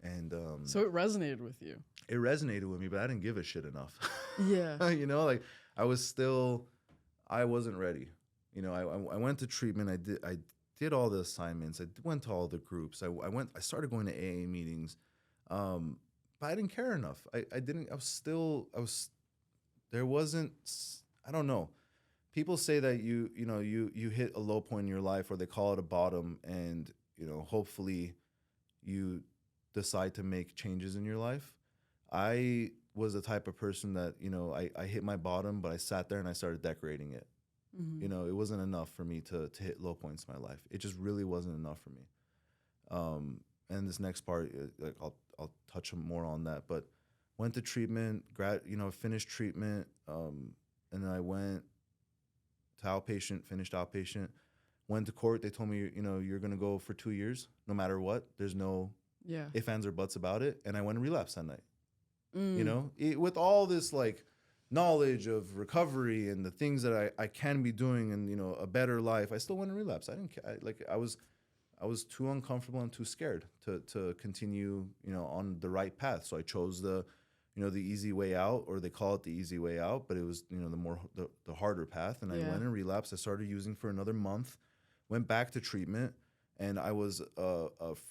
And so it resonated with you. It resonated with me, but I didn't give a shit enough. Yeah. Like I wasn't ready. I went to treatment. I did all the assignments. I went to all the groups. I started going to AA meetings. But I didn't care enough. I don't know. People say that you hit a low point in your life, or they call it a bottom, and hopefully you decide to make changes in your life. I was the type of person that I hit my bottom, but I sat there and I started decorating it. Mm-hmm. It wasn't enough for me to hit low points in my life. It just really wasn't enough for me. And this next part, like I'll touch more on that. But went to treatment, finished treatment, and then I went to outpatient, finished outpatient. Went to court. They told me, you're gonna go for 2 years, no matter what. There's no ifs, ands, or buts about it. And I went and relapsed that night. With all this like knowledge of recovery and the things that I can be doing, and a better life, I still went and relapsed. I didn't care. I was too uncomfortable and too scared to continue, on the right path. So I chose the easy way out, or they call it the easy way out, but it was, the harder path. And I went and relapsed. I started using for another month, went back to treatment, and I was a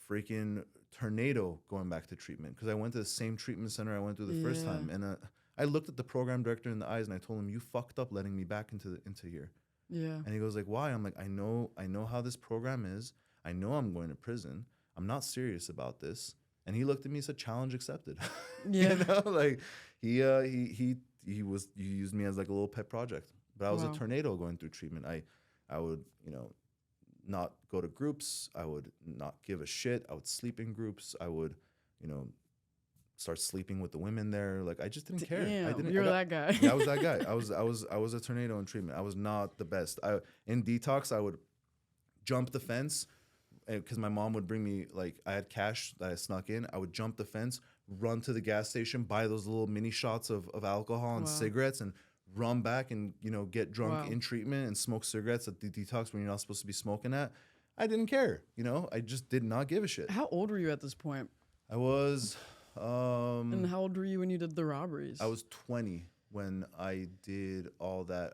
freaking tornado going back to treatment, because I went to the same treatment center I went to the first time. And I looked at the program director in the eyes and I told him, you fucked up letting me back into here. Yeah. And he goes like, why? I'm like, I know how this program is. I know I'm going to prison. I'm not serious about this. And he looked at me and said, challenge accepted. Yeah. Like he used me as like a little pet project. But I was a tornado going through treatment. I would, not go to groups. I would not give a shit. I would sleep in groups. I would, start sleeping with the women there. Like I just didn't care. That guy. Yeah, I was that guy. I was a tornado in treatment. I was not the best. In detox, I would jump the fence, because my mom would bring me, like, I had cash that I snuck in. I would jump the fence, run to the gas station, buy those little mini shots of alcohol and cigarettes, and run back and, get drunk in treatment and smoke cigarettes at the detox when you're not supposed to be smoking at. I didn't care. I just did not give a shit. How old were you at this point? I was... and how old were you when you did the robberies? I was 20 when I did all that.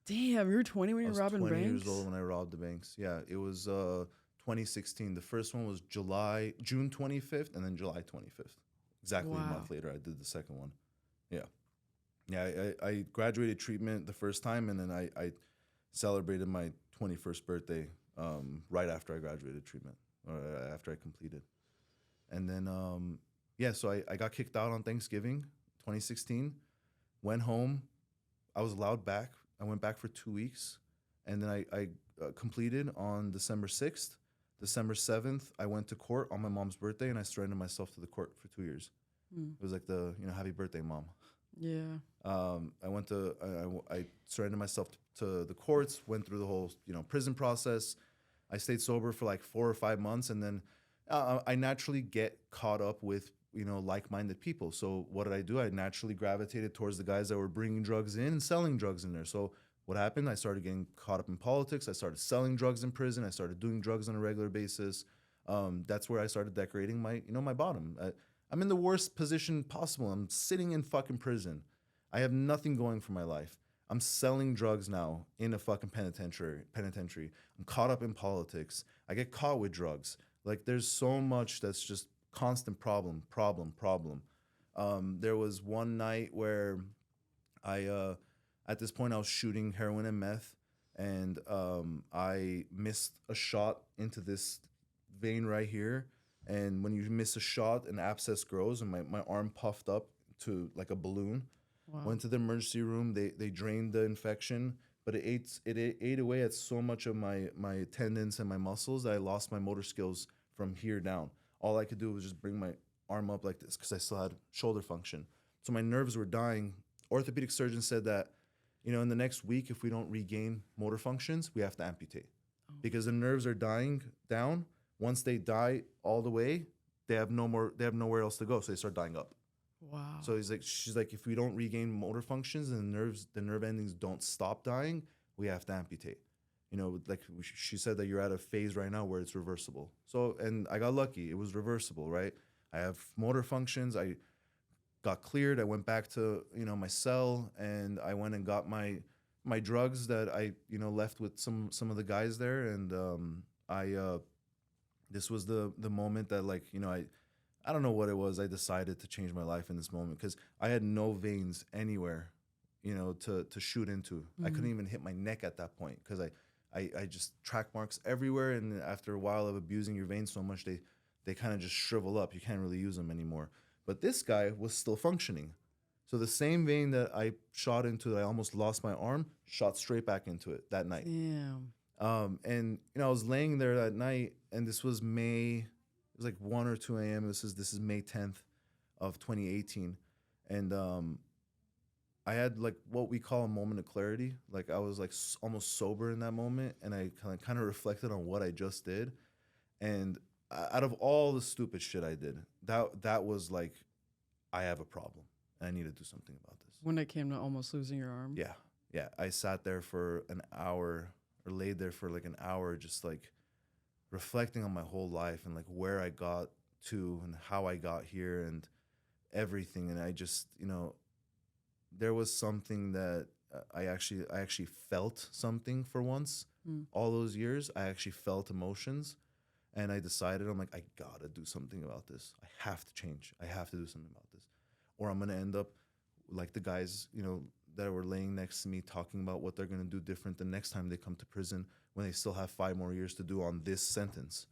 Damn, you were 20 when you were robbing banks? 20 years old when I robbed the banks. Yeah, it was 2016. The first one was June 25th, and then July 25th. Exactly a month later, I did the second one. Yeah. Yeah, I graduated treatment the first time, and then I celebrated my 21st birthday right after I graduated treatment, or after I completed. And then, so I got kicked out on Thanksgiving 2016, went home. I was allowed back. I went back for 2 weeks, and then I completed on December 6th. December 7th, I went to court on my mom's birthday, and I surrendered myself to the court for 2 years. It was like the, happy birthday, Mom. Yeah. I surrendered myself to the courts, went through the whole, prison process. I stayed sober for like 4 or 5 months, and then I naturally get caught up with, like-minded people. So what did I do? I naturally gravitated towards the guys that were bringing drugs in and selling drugs in there. So what happened? I started getting caught up in politics. I started selling drugs in prison. I started doing drugs on a regular basis. That's where I started decorating my bottom. I'm in the worst position possible. I'm sitting in fucking prison. I have nothing going for my life. I'm selling drugs now in a fucking penitentiary. I'm caught up in politics. I get caught with drugs. Like, there's so much that's just constant problem. There was one night where at this point I was shooting heroin and meth, and I missed a shot into this vein right here. And when you miss a shot, an abscess grows, and my arm puffed up to like a balloon. Wow. Went to the emergency room. They drained the infection, but it ate away at so much of my tendons and my muscles that I lost my motor skills from here down. All I could do was just bring my arm up like this because I still had shoulder function. So my nerves were dying. Orthopedic surgeon said that, in the next week, if we don't regain motor functions, we have to amputate because the nerves are dying down. Once they die all the way, they have nowhere else to go. So they start dying up. Wow. So she's like, if we don't regain motor functions and the nerve endings don't stop dying, we have to amputate. She said that you're at a phase right now where it's reversible. So, and I got lucky. It was reversible, right? I have motor functions. I got cleared. I went back to, my cell, and I went and got my drugs that I, left with some of the guys there. And this was the moment that, I don't know what it was. I decided to change my life in this moment because I had no veins anywhere, to shoot into. Mm-hmm. I couldn't even hit my neck at that point because I just track marks everywhere. And after a while of abusing your veins so much, they kind of just shrivel up. You can't really use them anymore. But this guy was still functioning. So the same vein that I shot into, that I almost lost my arm, shot straight back into it that night. Damn. And I was laying there that night, and this was May. It was like 1 or 2 a.m. This is May 10th of 2018, and I had like what we call a moment of clarity. Like I was like almost sober in that moment, and I kind of reflected on what I just did, and out of all the stupid shit I did, that was like, I have a problem, and I need to do something about this. When it came to almost losing your arm. Yeah. I sat there for an hour. Or laid there for like an hour, just like reflecting on my whole life and like where I got to and how I got here and everything. And I just, there was something that I actually felt something for once. All those years, I actually felt emotions, and I decided, I'm like, I gotta do something about this. I have to change. I have to do something about this, or I'm gonna end up like the guys, that were laying next to me talking about what they're going to do different the next time they come to prison when they still have 5 more years to do on this sentence.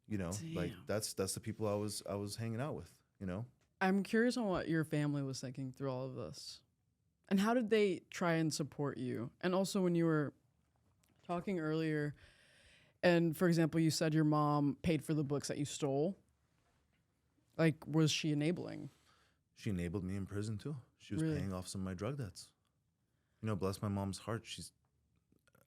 Damn. Like that's the people I was hanging out with, I'm curious on what your family was thinking through all of this. And how did they try and support you? And also when you were talking earlier, and for example, you said your mom paid for the books that you stole. Like, was she enabling? She enabled me in prison too. She was paying off some of my drug debts. Bless my mom's heart. She's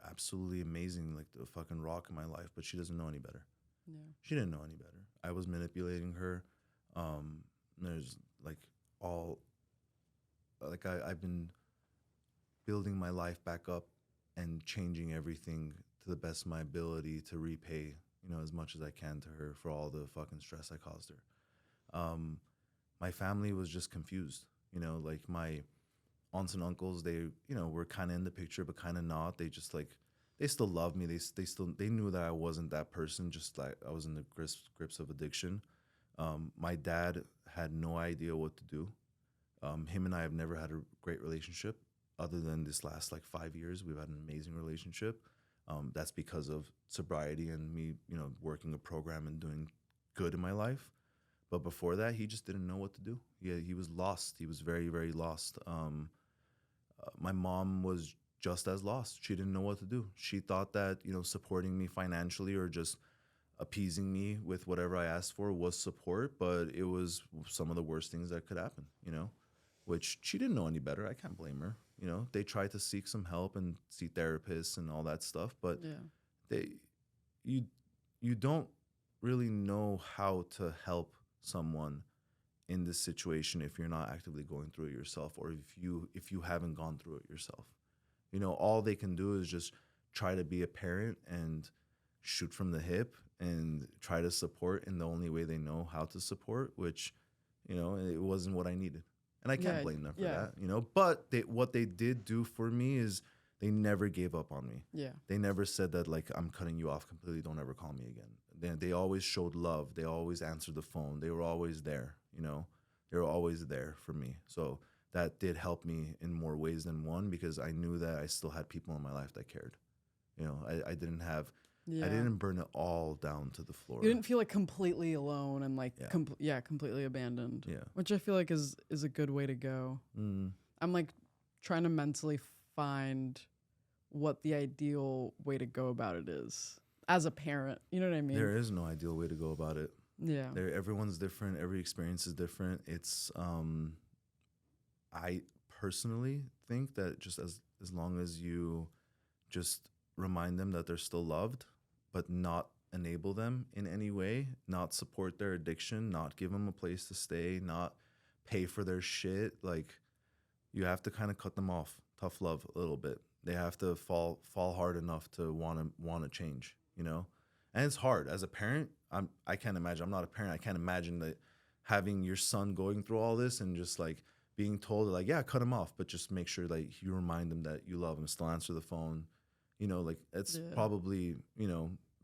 absolutely amazing, like the fucking rock in my life, but she doesn't know any better. Yeah. She didn't know any better. I was manipulating her. There's like all, like I've been building my life back up and changing everything to the best of my ability to repay, as much as I can to her for all the fucking stress I caused her. My family was just confused, like my aunts and uncles, they, were kind of in the picture, but kind of not. They just like, they still loved me. They knew that I wasn't that person, just like I was in the grips of addiction. My dad had no idea what to do. Him and I have never had a great relationship other than this last like 5 years. We've had an amazing relationship. That's because of sobriety and me, working a program and doing good in my life. But before that, he just didn't know what to do. He was lost. He was very, very lost. My mom was just as lost. She didn't know what to do. She thought that, supporting me financially or just appeasing me with whatever I asked for was support, but it was some of the worst things that could happen, which she didn't know any better. I can't blame her. They tried to seek some help and see therapists and all that stuff, but you don't really know how to help someone in this situation if you're not actively going through it yourself, or if you haven't gone through it yourself. All they can do is just try to be a parent and shoot from the hip and try to support in the only way they know how to support, which, it wasn't what I needed. And I can't blame them for that, But what they did do for me is they never gave up on me. Yeah. They never said that, like, I'm cutting you off completely, don't ever call me again. They always showed love. They always answered the phone. They were always there, They were always there for me. So that did help me in more ways than one, because I knew that I still had people in my life that cared. I didn't burn it all down to the floor. You didn't feel like completely alone and like completely abandoned. Yeah, which I feel like is a good way to go. I'm like trying to mentally find what the ideal way to go about it is as a parent. You know what I mean? There is no ideal way to go about it. Yeah, everyone's different. Every experience is different. It's I personally think that just as long as you just remind them that they're still loved, but not enable them in any way, not support their addiction, not give them a place to stay, not pay for their shit. Like, you have to kind of cut them off. Tough love a little bit. They have to fall hard enough to want to change, And it's hard as a parent. I can't imagine. I'm not a parent. I can't imagine that having your son going through all this and just like being told like, yeah, cut him off, but just make sure like you remind them that you love him, still answer the phone. Like it's probably,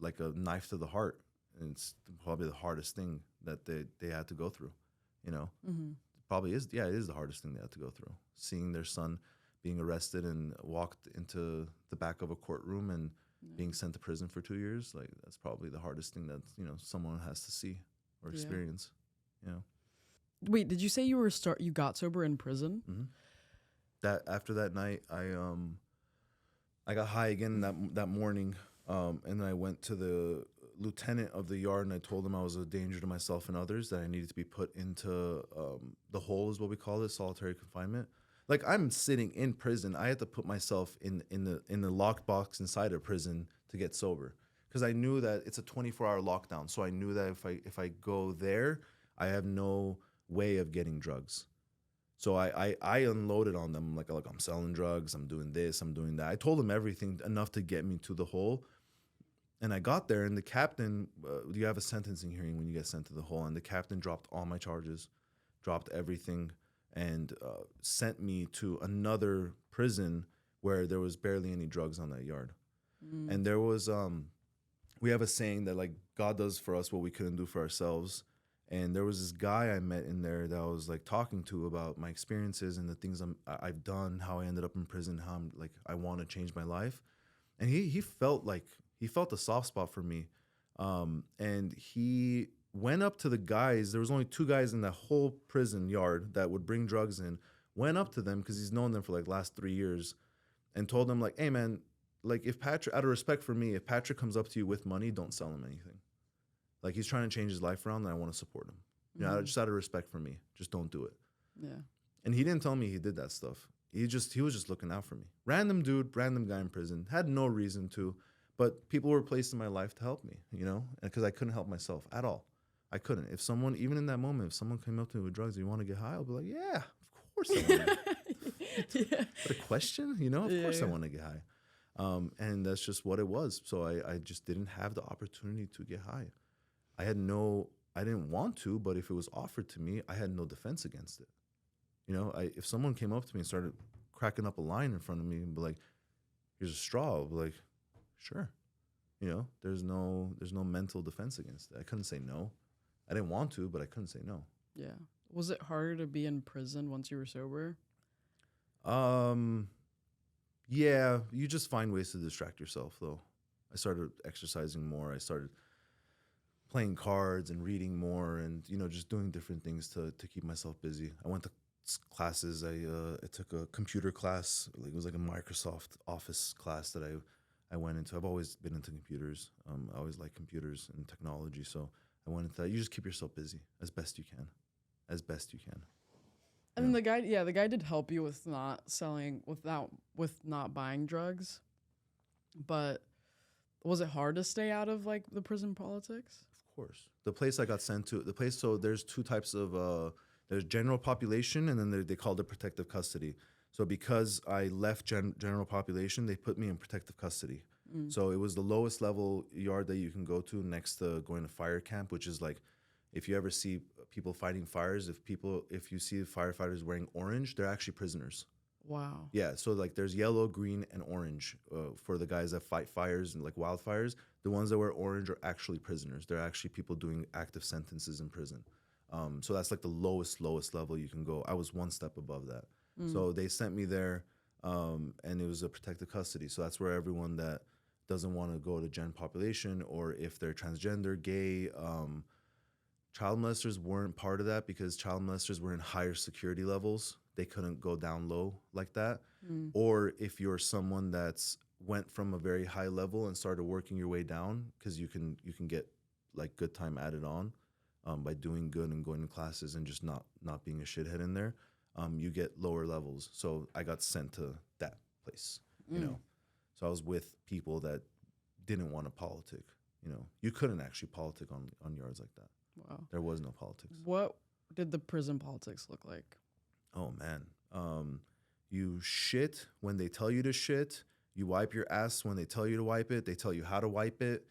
like a knife to the heart. And it's probably the hardest thing that they had to go through, Probably is. Yeah, it is the hardest thing they had to go through. Seeing their son being arrested and walked into the back of a courtroom and being sent to prison for 2 years. Like, that's probably the hardest thing that, someone has to see or experience, Wait, did you say you got sober in prison? Mm-hmm. That after that night, I got high again that morning, and then I went to the lieutenant of the yard and I told him I was a danger to myself and others, that I needed to be put into the hole, is what we call it, solitary confinement. Like, I'm sitting in prison. I had to put myself in the locked box inside a prison to get sober, because I knew that it's a 24-hour lockdown. So I knew that if I go there, I have no way of getting drugs. So I unloaded on them like, look, I'm selling drugs, I'm doing this, I'm doing that. I told them everything enough to get me to the hole. And I got there, and the captain, you have a sentencing hearing when you get sent to the hole, and the captain dropped all my charges, dropped everything, and sent me to another prison where there was barely any drugs on that yard. And there was, we have a saying that like God does for us what we couldn't do for ourselves. And there was this guy I met in there that I was like talking to about my experiences and the things I've done, how I ended up in prison, how I'm like, I want to change my life. And he felt a soft spot for me. And he went up to the guys. There was only 2 guys in the whole prison yard that would bring drugs in. Went up to them, because he's known them for like last 3 years, and told them like, hey man, like, if Patrick, out of respect for me, if Patrick comes up to you with money, don't sell him anything. Like, he's trying to change his life around, and I want to support him. Just out of respect for me, just don't do it. Yeah. And he didn't tell me he did that stuff. He was just looking out for me. Random dude, random guy in prison, had no reason to, but people were placed in my life to help me, because I couldn't help myself at all. I couldn't. If someone, even in that moment, if someone came up to me with drugs, you want to get high, I'll be like, yeah, of course I want to. Yeah. What a question, you know? Of course I Yeah. want to get high. And that's just what it was. So I just didn't have the opportunity to get high. I didn't want to, but if it was offered to me, I had no defense against it. You know, if someone came up to me and started cracking up a line in front of me and be like, here's a straw, I'll be like, sure. You know, there's no mental defense against it. I couldn't say no. I didn't want to, but I couldn't say no. Yeah. Was it harder to be in prison once you were sober? Yeah, you just find ways to distract yourself though. I started exercising more. I started playing cards and reading more and, you know, just doing different things to keep myself busy. I went to classes. I took a computer class. Like, it was like a Microsoft Office class that I went into. I've always been into computers. I always like computers and technology. So I went into that. You just keep yourself busy as best you can. As best you can. I mean, the guy did help you with not selling, with not buying drugs. But was it hard to stay out of like the prison politics? Of course. The place I got sent to, so there's two types of, there's general population and then they called it protective custody. So because I left general population, they put me in protective custody. So it was the lowest level yard that you can go to next to going to fire camp, which is like, if you ever see people fighting fires, if you see firefighters wearing orange, they're actually prisoners. Wow. Yeah, so like there's yellow, green, and orange for the guys that fight fires and like wildfires. The ones that wear orange are actually prisoners. They're actually people doing active sentences in prison. So that's like the lowest level you can go. I was one step above that. So they sent me there, and it was a protective custody. So that's where everyone that doesn't want to go to gen population, or if they're transgender, gay, child molesters weren't part of that because child molesters were in higher security levels. They couldn't go down low like that. Or if you're someone that's went from a very high level and started working your way down, because you can get like good time added on by doing good and going to classes and just not being a shithead in there. You get lower levels. So I got sent to that place, you know. So I was with people that didn't want to politic. You know, you couldn't actually politic on yards like that. Wow. There was no politics. What did the prison politics look like? Oh, man. You shit when they tell you to shit. You wipe your ass when they tell you to wipe it. They tell you how to wipe it.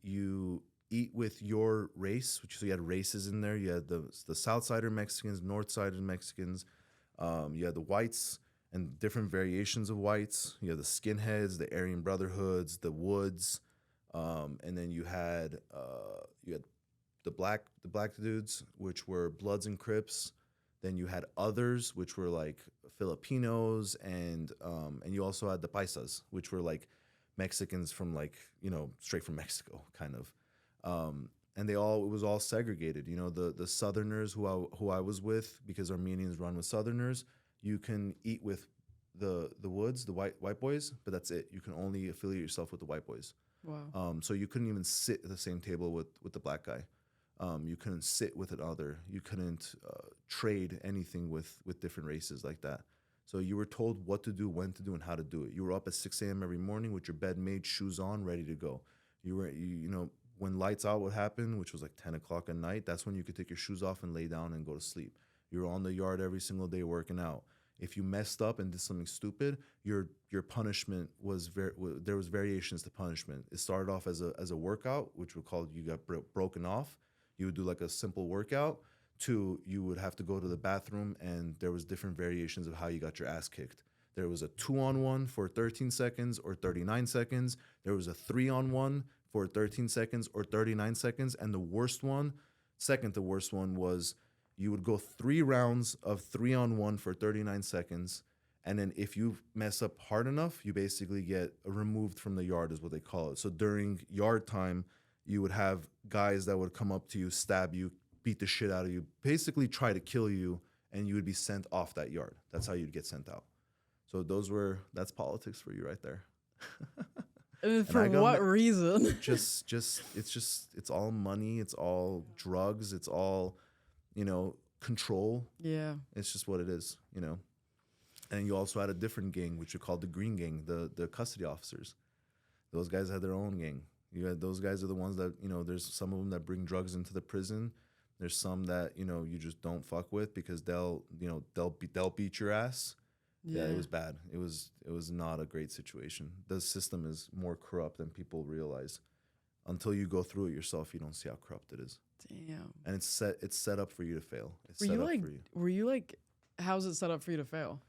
You eat with your race, so you had races in there. You had the South Sider Mexicans, North Sider Mexicans. You had the whites and different variations of whites. You had the skinheads, the Aryan Brotherhoods, the Woods, and then you had the black dudes, which were Bloods and Crips. Then you had others, which were like Filipinos, and you also had the Paisas, which were like Mexicans from like, you know, straight from Mexico, kind of. And it was all segregated. You know, the Southerners who I was with, because Armenians run with Southerners, you can eat with the Woods, the white boys, but that's it. You can only affiliate yourself with the white boys. Wow. So you couldn't even sit at the same table with the black guy. You couldn't sit with another. You couldn't trade anything with different races like that. So you were told what to do, when to do, and how to do it. You were up at 6 a.m. every morning with your bed made, shoes on, ready to go. You know, when lights out would happen, which was like 10 o'clock at night, that's when you could take your shoes off and lay down and go to sleep. You were on the yard every single day working out. If you messed up and did something stupid, your punishment was there was variations to punishment. It started off as a workout, which we called you got broken off. You would do like a simple workout. To you would have to go to the bathroom, and there was different variations of how you got your ass kicked. There was a 2-on-1 for 13 seconds or 39 seconds. There was a 3-on-1 for 13 seconds or 39 seconds. And the worst one, second to worst one, was you would go 3 rounds of 3-on-1 for 39 seconds. And then if you mess up hard enough, you basically get removed from the yard, is what they call it. So during yard time, you would have guys that would come up to you, stab you, beat the shit out of you, basically try to kill you, and you would be sent off that yard. That's how you'd get sent out. So that's politics for you right there. For what reason? It's all money. It's all drugs. It's all, you know, control. Yeah. It's just what it is, you know. And you also had a different gang, which you called the Green Gang, the custody officers. Those guys had their own gang. Those guys are the ones that, you know, there's some of them that bring drugs into the prison. There's some that, you know, you just don't fuck with because they'll beat your ass. Yeah, it was bad. It was not a great situation. The system is more corrupt than people realize. Until you go through it yourself, you don't see how corrupt it is. Damn. And it's set up for you to fail. It's Were set you up like, for you. were you like, how's it set up for you to fail?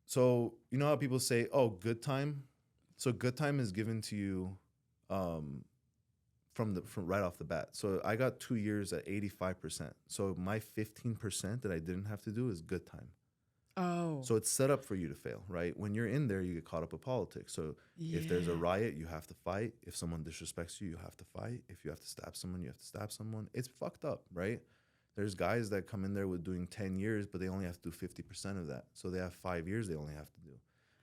So you know how people say, "Oh, good time." So good time is given to you from right off the bat. So I got 2 years at 85%. So my 15% that I didn't have to do is good time. Oh. So it's set up for you to fail, right? When you're in there, you get caught up with politics. So if there's a riot, you have to fight. If someone disrespects you, you have to fight. If you have to stab someone, you have to stab someone. It's fucked up, right? There's guys that come in there with doing 10 years, but they only have to do 50% of that. So they have 5 years they only have to do.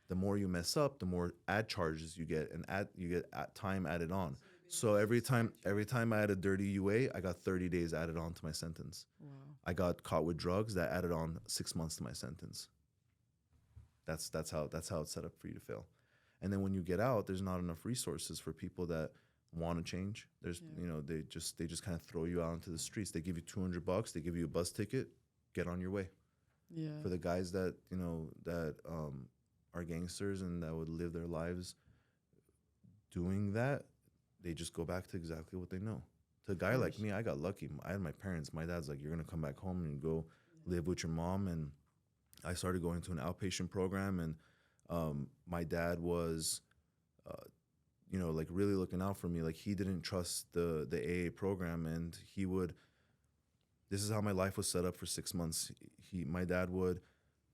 The more you mess up, the more ad charges you get, and you get time added on. So every time I had a dirty UA, I got 30 days added on to my sentence. Wow. I got caught with drugs that added on 6 months to my sentence. That's how it's set up for you to fail. And then when you get out, there's not enough resources for people that want to change. There's they just kind of throw you out into the streets. They give you $200, they give you a bus ticket, get on your way. Yeah. For the guys that are gangsters and that would live their lives doing that, they just go back to exactly what they know. To a guy like me, I got lucky. I had my parents. My dad's like, "You're gonna come back home and go live with your mom." And I started going to an outpatient program, and my dad was, like really looking out for me. Like he didn't trust the AA program, and he would. This is how my life was set up for 6 months. My dad would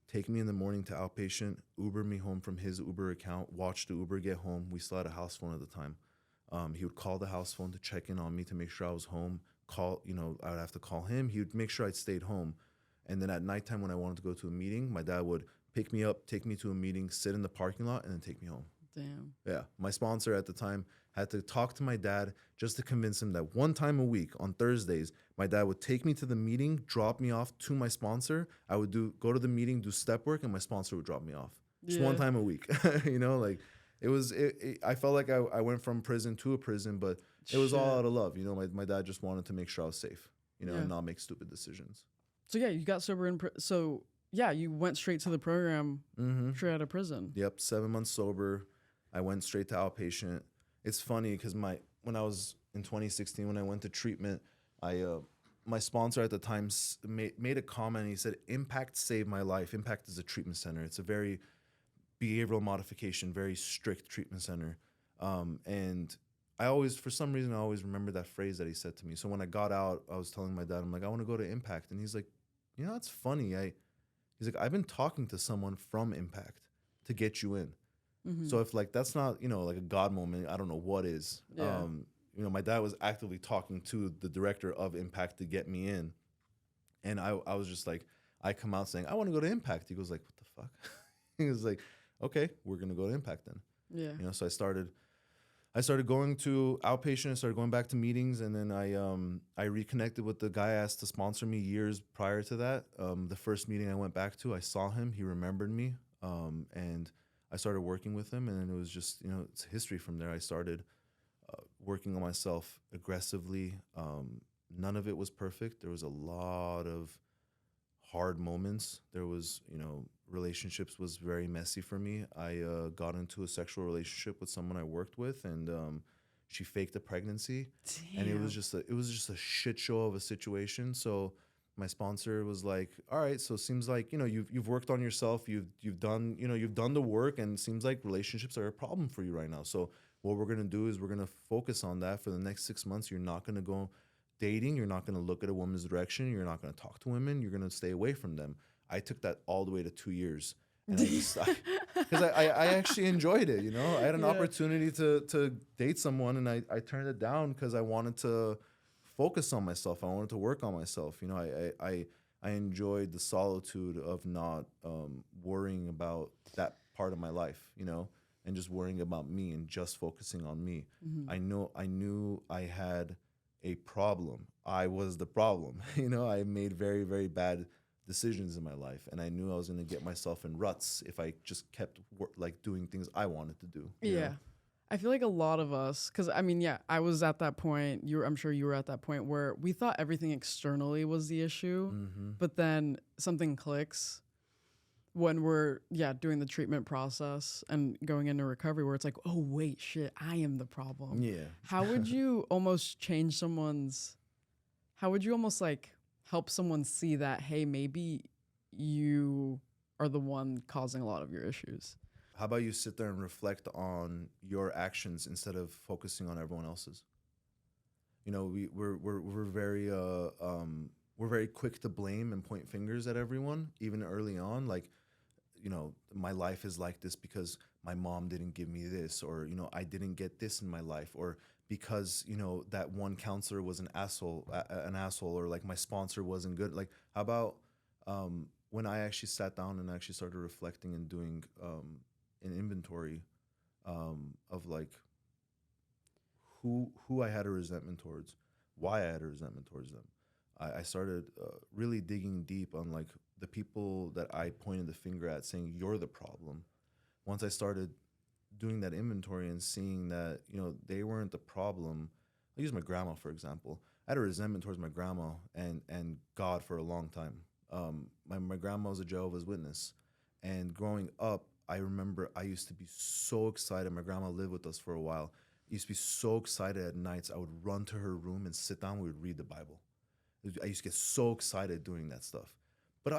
take me in the morning to outpatient, Uber me home from his Uber account, watch the Uber get home. We still had a house phone at the time. He would call the house phone to check in on me to make sure I was home. I would have to call him. He would make sure I'd stayed home. And then at nighttime when I wanted to go to a meeting, my dad would pick me up, take me to a meeting, sit in the parking lot, and then take me home. Damn. Yeah. My sponsor at the time had to talk to my dad just to convince him that one time a week on Thursdays, my dad would take me to the meeting, drop me off to my sponsor. I would go to the meeting, do step work, and my sponsor would drop me off. Just one time a week. I felt like I went from prison to a prison, but it was all out of love. My dad just wanted to make sure I was safe, and not make stupid decisions. So yeah, you got sober you went straight to the program straight out of prison. Yep, 7 months sober. I went straight to outpatient. It's funny because when I was in 2016, when I went to treatment, my sponsor at the time made a comment. He said, "Impact saved my life." Impact is a treatment center. It's a very behavioral modification, very strict treatment center. And for some reason, I always remember that phrase that he said to me. So when I got out, I was telling my dad, I'm like, "I want to go to Impact." And he's like, "It's funny. He's like, I've been talking to someone from Impact to get you in." Mm-hmm. So if that's not, like a God moment, I don't know what is. Yeah. My dad was actively talking to the director of Impact to get me in. And I was just like, I come out saying, "I want to go to Impact." He goes like, "What the fuck?" He was like, "Okay, we're going to go to Impact then." Yeah. So I started going to outpatient. I started going back to meetings, and then I reconnected with the guy I asked to sponsor me years prior to that. The first meeting I went back to, I saw him. He remembered me, and I started working with him, and then it was just, it's history from there. I started working on myself aggressively. None of it was perfect. There was a lot of hard moments. There was, relationships was very messy for me. I got into a sexual relationship with someone I worked with, and she faked a pregnancy. Damn. And it was just a shit show of a situation. So my sponsor was like, "All right, so it seems like you've worked on yourself. You've done the work, and it seems like relationships are a problem for you right now. So what we're gonna do is we're gonna focus on that for the next 6 months. You're not gonna go dating. You're not gonna look at a woman's direction. You're not gonna talk to women. You're gonna stay away from them." I took that all the way to 2 years, and because I actually enjoyed it. I had an opportunity to date someone, and I turned it down because I wanted to focus on myself. I wanted to work on myself. I enjoyed the solitude of not worrying about that part of my life, and just worrying about me and just focusing on me. Mm-hmm. I knew I had a problem. I was the problem. I made very, very bad decisions in my life, and I knew I was going to get myself in ruts if I just kept doing things I wanted to do. You know? I feel like a lot of us, because I was at that point. I'm sure you were at that point where we thought everything externally was the issue, but then something clicks. when we're doing the treatment process and going into recovery, where it's like, oh wait, shit, I am the problem. Yeah. How would you almost change someone's? How would you almost like help someone see that, hey, maybe you are the one causing a lot of your issues? How about you sit there and reflect on your actions instead of focusing on everyone else's? You know, we're very quick to blame and point fingers at everyone, even early on. Like, you know, my life is like this because my mom didn't give me this, or, you know, I didn't get this in my life, or because, you know, that one counselor was an asshole, or like my sponsor wasn't good. Like, how about when I actually sat down and actually started reflecting and doing an inventory of like who I had a resentment towards, why I had a resentment towards them. I started really digging deep on like the people that I pointed the finger at, saying you're the problem. Once I started doing that inventory and seeing that, you know, they weren't the problem. I use my grandma, for example. I had a resentment towards my grandma and God for a long time. My grandma was a Jehovah's Witness. And growing up, I remember I used to be so excited. My grandma lived with us for a while. I used to be so excited at nights. I would run to her room and sit down. We would read the Bible. I used to get so excited doing that stuff. But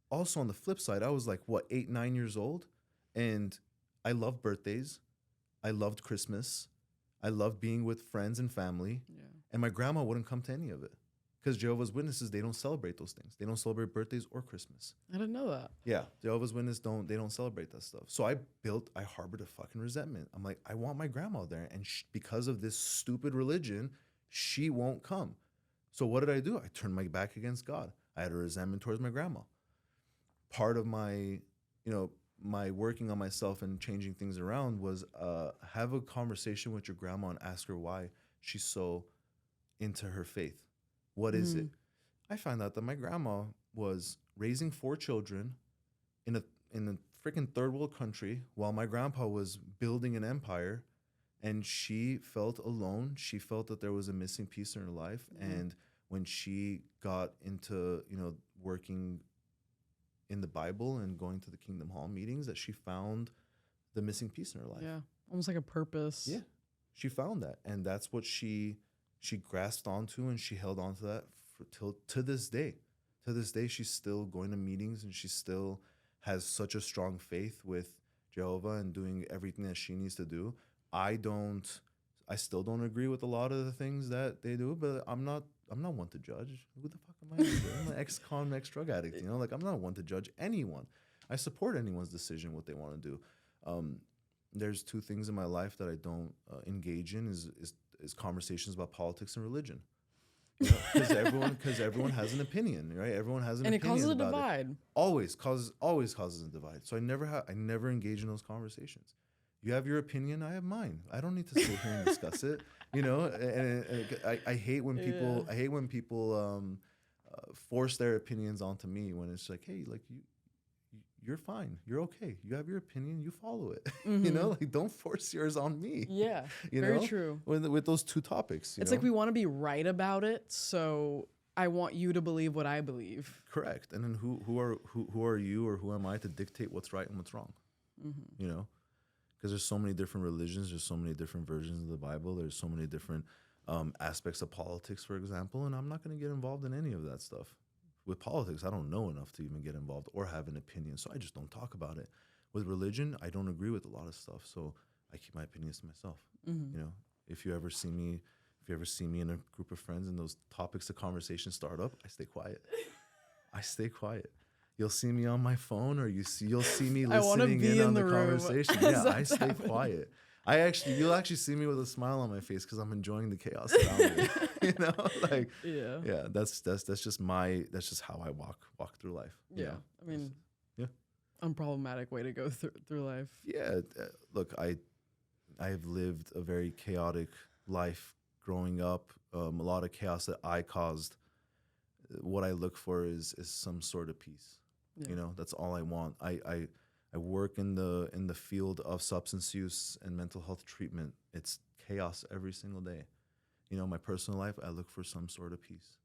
also on the flip side, I was like, 8, 9 years old? And I loved birthdays. I loved Christmas. I loved being with friends and family. Yeah. And my grandma wouldn't come to any of it. Because Jehovah's Witnesses, they don't celebrate those things. They don't celebrate birthdays or Christmas. I didn't know that. Yeah, Jehovah's Witnesses don't celebrate that stuff. So I harbored a fucking resentment. I'm like, I want my grandma there, and because of this stupid religion, she won't come. So what did I do? I turned my back against God. I had a resentment towards my grandma. Part of my, my working on myself and changing things around was have a conversation with your grandma and ask her why she's so into her faith. What is it? I found out that my grandma was raising 4 children in a freaking third world country while my grandpa was building an empire, and she felt alone. She felt that there was a missing piece in her life. And when she got into, working in the Bible and going to the Kingdom Hall meetings, that she found the missing piece in her life. Yeah, almost like a purpose. Yeah, she found that. And that's what she grasped onto, and she held on to that till to this day. To this day, she's still going to meetings, and she still has such a strong faith with Jehovah and doing everything that she needs to do. I still don't agree with a lot of the things that they do, but I'm not one to judge. Who the fuck am I? I'm an ex-con, ex-drug addict, I'm not one to judge anyone. I support anyone's decision, what they want to do. There's 2 things in my life that I don't engage in is conversations about politics and religion. Because everyone has an opinion, right? Everyone has an opinion. And it causes a divide. Always causes a divide. So I never engage in those conversations. You have your opinion, I have mine. I don't need to sit here and discuss it. And I hate when people force their opinions onto me, when it's like, hey, like you're fine. You're okay. You have your opinion. You follow it. Like, don't force yours on me. Yeah, very true. With those 2 topics, it's like we want to be right about it, so I want you to believe what I believe. Correct. And then who are you, or who am I to dictate what's right and what's wrong? Because there's so many different religions. There's so many different versions of the Bible. There's so many different aspects of politics, for example. And I'm not going to get involved in any of that stuff. With politics, I don't know enough to even get involved or have an opinion, so I just don't talk about it. With religion, I don't agree with a lot of stuff, so I keep my opinions to myself. If you ever see me in a group of friends and those topics of conversation start up, I stay quiet. You'll see me on my phone, or you'll see me listening in on the conversation. Yeah, I stay quiet. You'll actually see me with a smile on my face because I'm enjoying the chaos around me. Yeah. That's just how I walk through life. Yeah. I mean, unproblematic way to go through life. Yeah. Look, I've lived a very chaotic life growing up. A lot of chaos that I caused. What I look for is some sort of peace. Yeah. That's all I want. I work in the field of substance use and mental health treatment. It's chaos every single day. My personal life, I look for some sort of peace.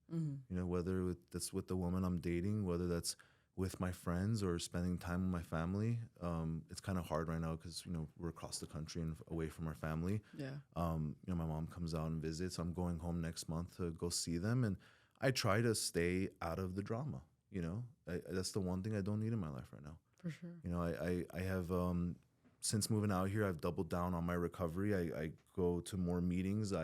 Whether that's with the woman I'm dating, whether that's with my friends or spending time with my family. It's kind of hard right now because, you know, we're across the country and away from our family. Yeah. You know, my mom comes out and visits. I'm going home next month to go see them. And I try to stay out of the drama, you know. That's the one thing I don't need in my life right now. For sure. You know, I have, since moving out here, I've doubled down on my recovery. I go to more meetings.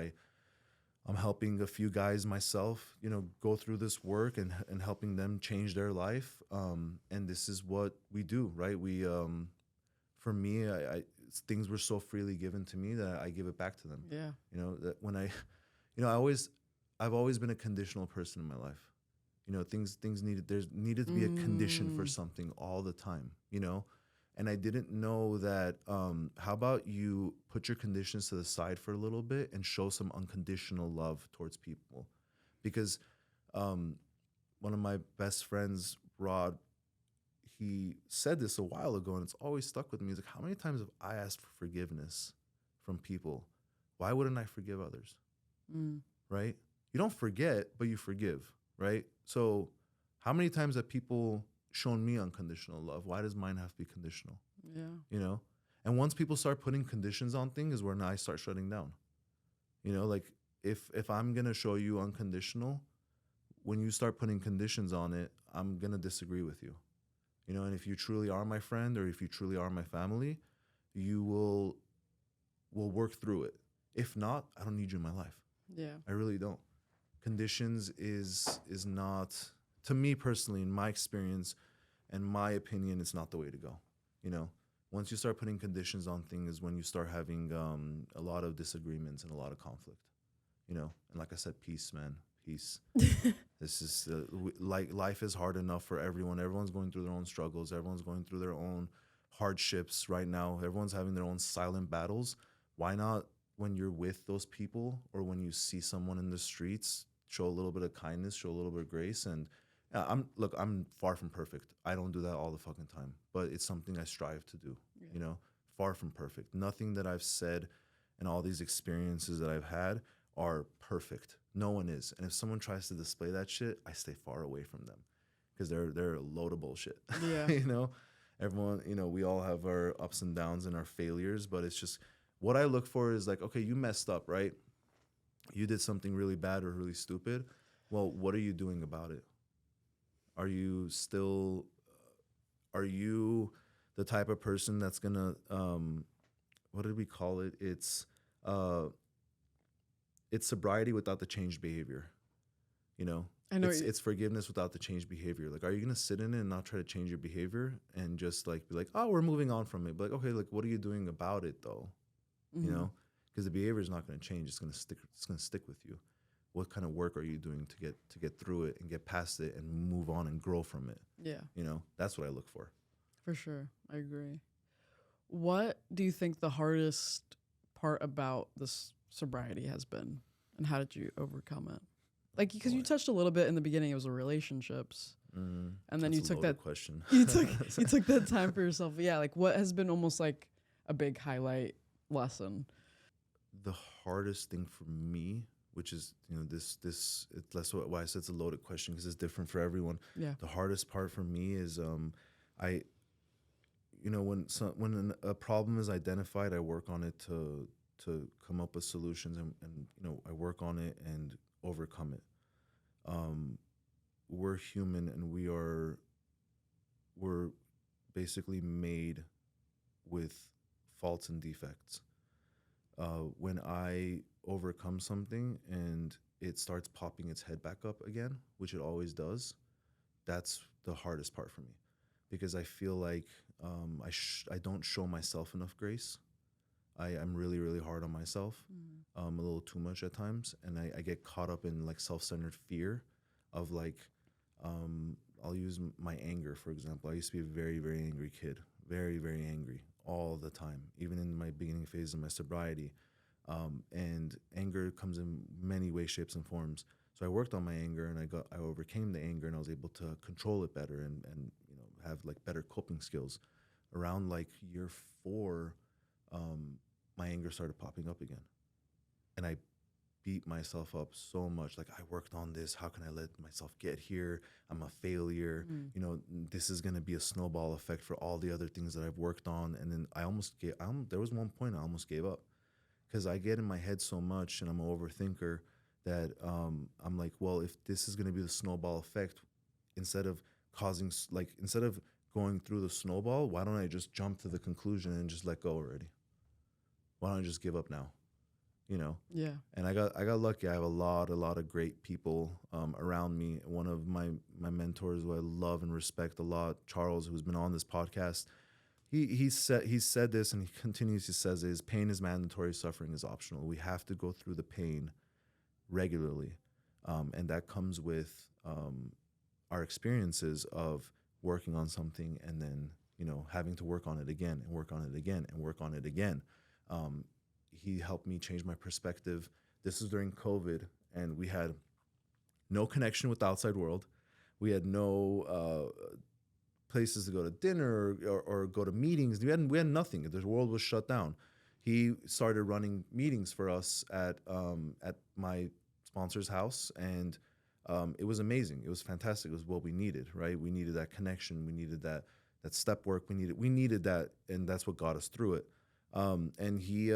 I'm helping a few guys myself, you know, go through this work and helping them change their life. And this is what we do, right? We, for me, things were so freely given to me that I give it back to them. Yeah. You know, that when you know, I've always been a conditional person in my life. You know, things needed to be a condition for something all the time, you know? And I didn't know that, how about you put your conditions to the side for a little bit and show some unconditional love towards people? Because one of my best friends, Rod, he said this a while ago, and it's always stuck with me. He's like, how many times have I asked for forgiveness from people? Why wouldn't I forgive others? Right? You don't forget, but you forgive, right? So how many times have people shown me unconditional love? Why does mine have to be conditional? Yeah. You know? And once people start putting conditions on things is when I start shutting down. You know, like if I'm going to show you unconditional, when you start putting conditions on it, I'm going to disagree with you. You know, and if you truly are my friend or if you truly are my family, you will work through it. If not, I don't need you in my life. Yeah. I really don't. Conditions is not, to me personally, in my experience and my opinion, it's not the way to go. You know, once you start putting conditions on things, when you start having a lot of disagreements and a lot of conflict. You know, and like I said, peace, man, peace. This is like life is hard enough for everyone. Everyone's going through their own struggles. Everyone's going through their own hardships right now. Everyone's having their own silent battles. Why not, when you're with those people or when you see someone in the streets, show a little bit of kindness, show a little bit of grace? And I'm far from perfect. I don't do that all the fucking time, but it's something I strive to do. Yeah. You know, far from perfect. Nothing that I've said and all these experiences that I've had are perfect. No one is. And if someone tries to display that shit, I stay far away from them because they're a load of bullshit. Yeah. You know, everyone, you know, we all have our ups and downs and our failures, but it's just what I look for is like, okay, you messed up, right? You did something really bad or really stupid. Well, what are you doing about it? Are you the type of person that's gonna, what did we call it? It's sobriety without the changed behavior. You know, I know it's forgiveness without the changed behavior. Like, are you gonna sit in it and not try to change your behavior and just like be like, oh, we're moving on from it? But like, okay, like, what are you doing about it though? Mm-hmm. You know, because the behavior is not gonna change. It's gonna stick. It's gonna stick with you. What kind of work are you doing to get through it and get past it and move on and grow from it? Yeah. You know, that's what I look for. For sure. I agree. What do you think the hardest part about this sobriety has been, and how did you overcome it? Like, because you touched a little bit in the beginning, it was the relationships, and then you took that question. you took that time for yourself. Yeah, like what has been almost like a big highlight lesson? The hardest thing for me, which is, you know, that's why I said it's a loaded question because it's different for everyone. Yeah. The hardest part for me is when a problem is identified, I work on it to come up with solutions and you know, I work on it and overcome it. We're human and we're basically made with faults and defects. When I overcome something and it starts popping its head back up again, which it always does, that's the hardest part for me because I feel like I don't show myself enough grace. I'm really, really hard on myself, a little too much at times. And I get caught up in like self-centered fear of like, I'll use my anger, for example. I used to be a very, very angry kid, very, very angry all the time, even in my beginning phase of my sobriety. And anger comes in many ways, shapes, and forms. So I worked on my anger and I overcame the anger and I was able to control it better and you know, have like better coping skills. Around like year 4, my anger started popping up again. And I beat myself up so much. Like, I worked on this. How can I let myself get here? I'm a failure. You know, this is going to be a snowball effect for all the other things that I've worked on. And then there was one point I almost gave up because I get in my head so much and I'm an overthinker that I'm like, well, if this is going to be the snowball effect, instead of going through the snowball, why don't I just jump to the conclusion and just let go already? Why don't I just give up now? You know? Yeah. And I got lucky. I have a lot of great people around me. One of my mentors who I love and respect a lot, Charles, who's been on this podcast, he said this, and he continues to says is pain is mandatory, suffering is optional. We have to go through the pain regularly, and that comes with our experiences of working on something and then, you know, having to work on it again and work on it again and work on it again. He helped me change my perspective. This was during COVID, and we had no connection with the outside world. We had no places to go to dinner or go to meetings. We had nothing. The world was shut down. He started running meetings for us at my sponsor's house, and it was amazing. It was fantastic. It was what we needed, right? We needed that connection. We needed that step work. We needed that, and that's what got us through it. And he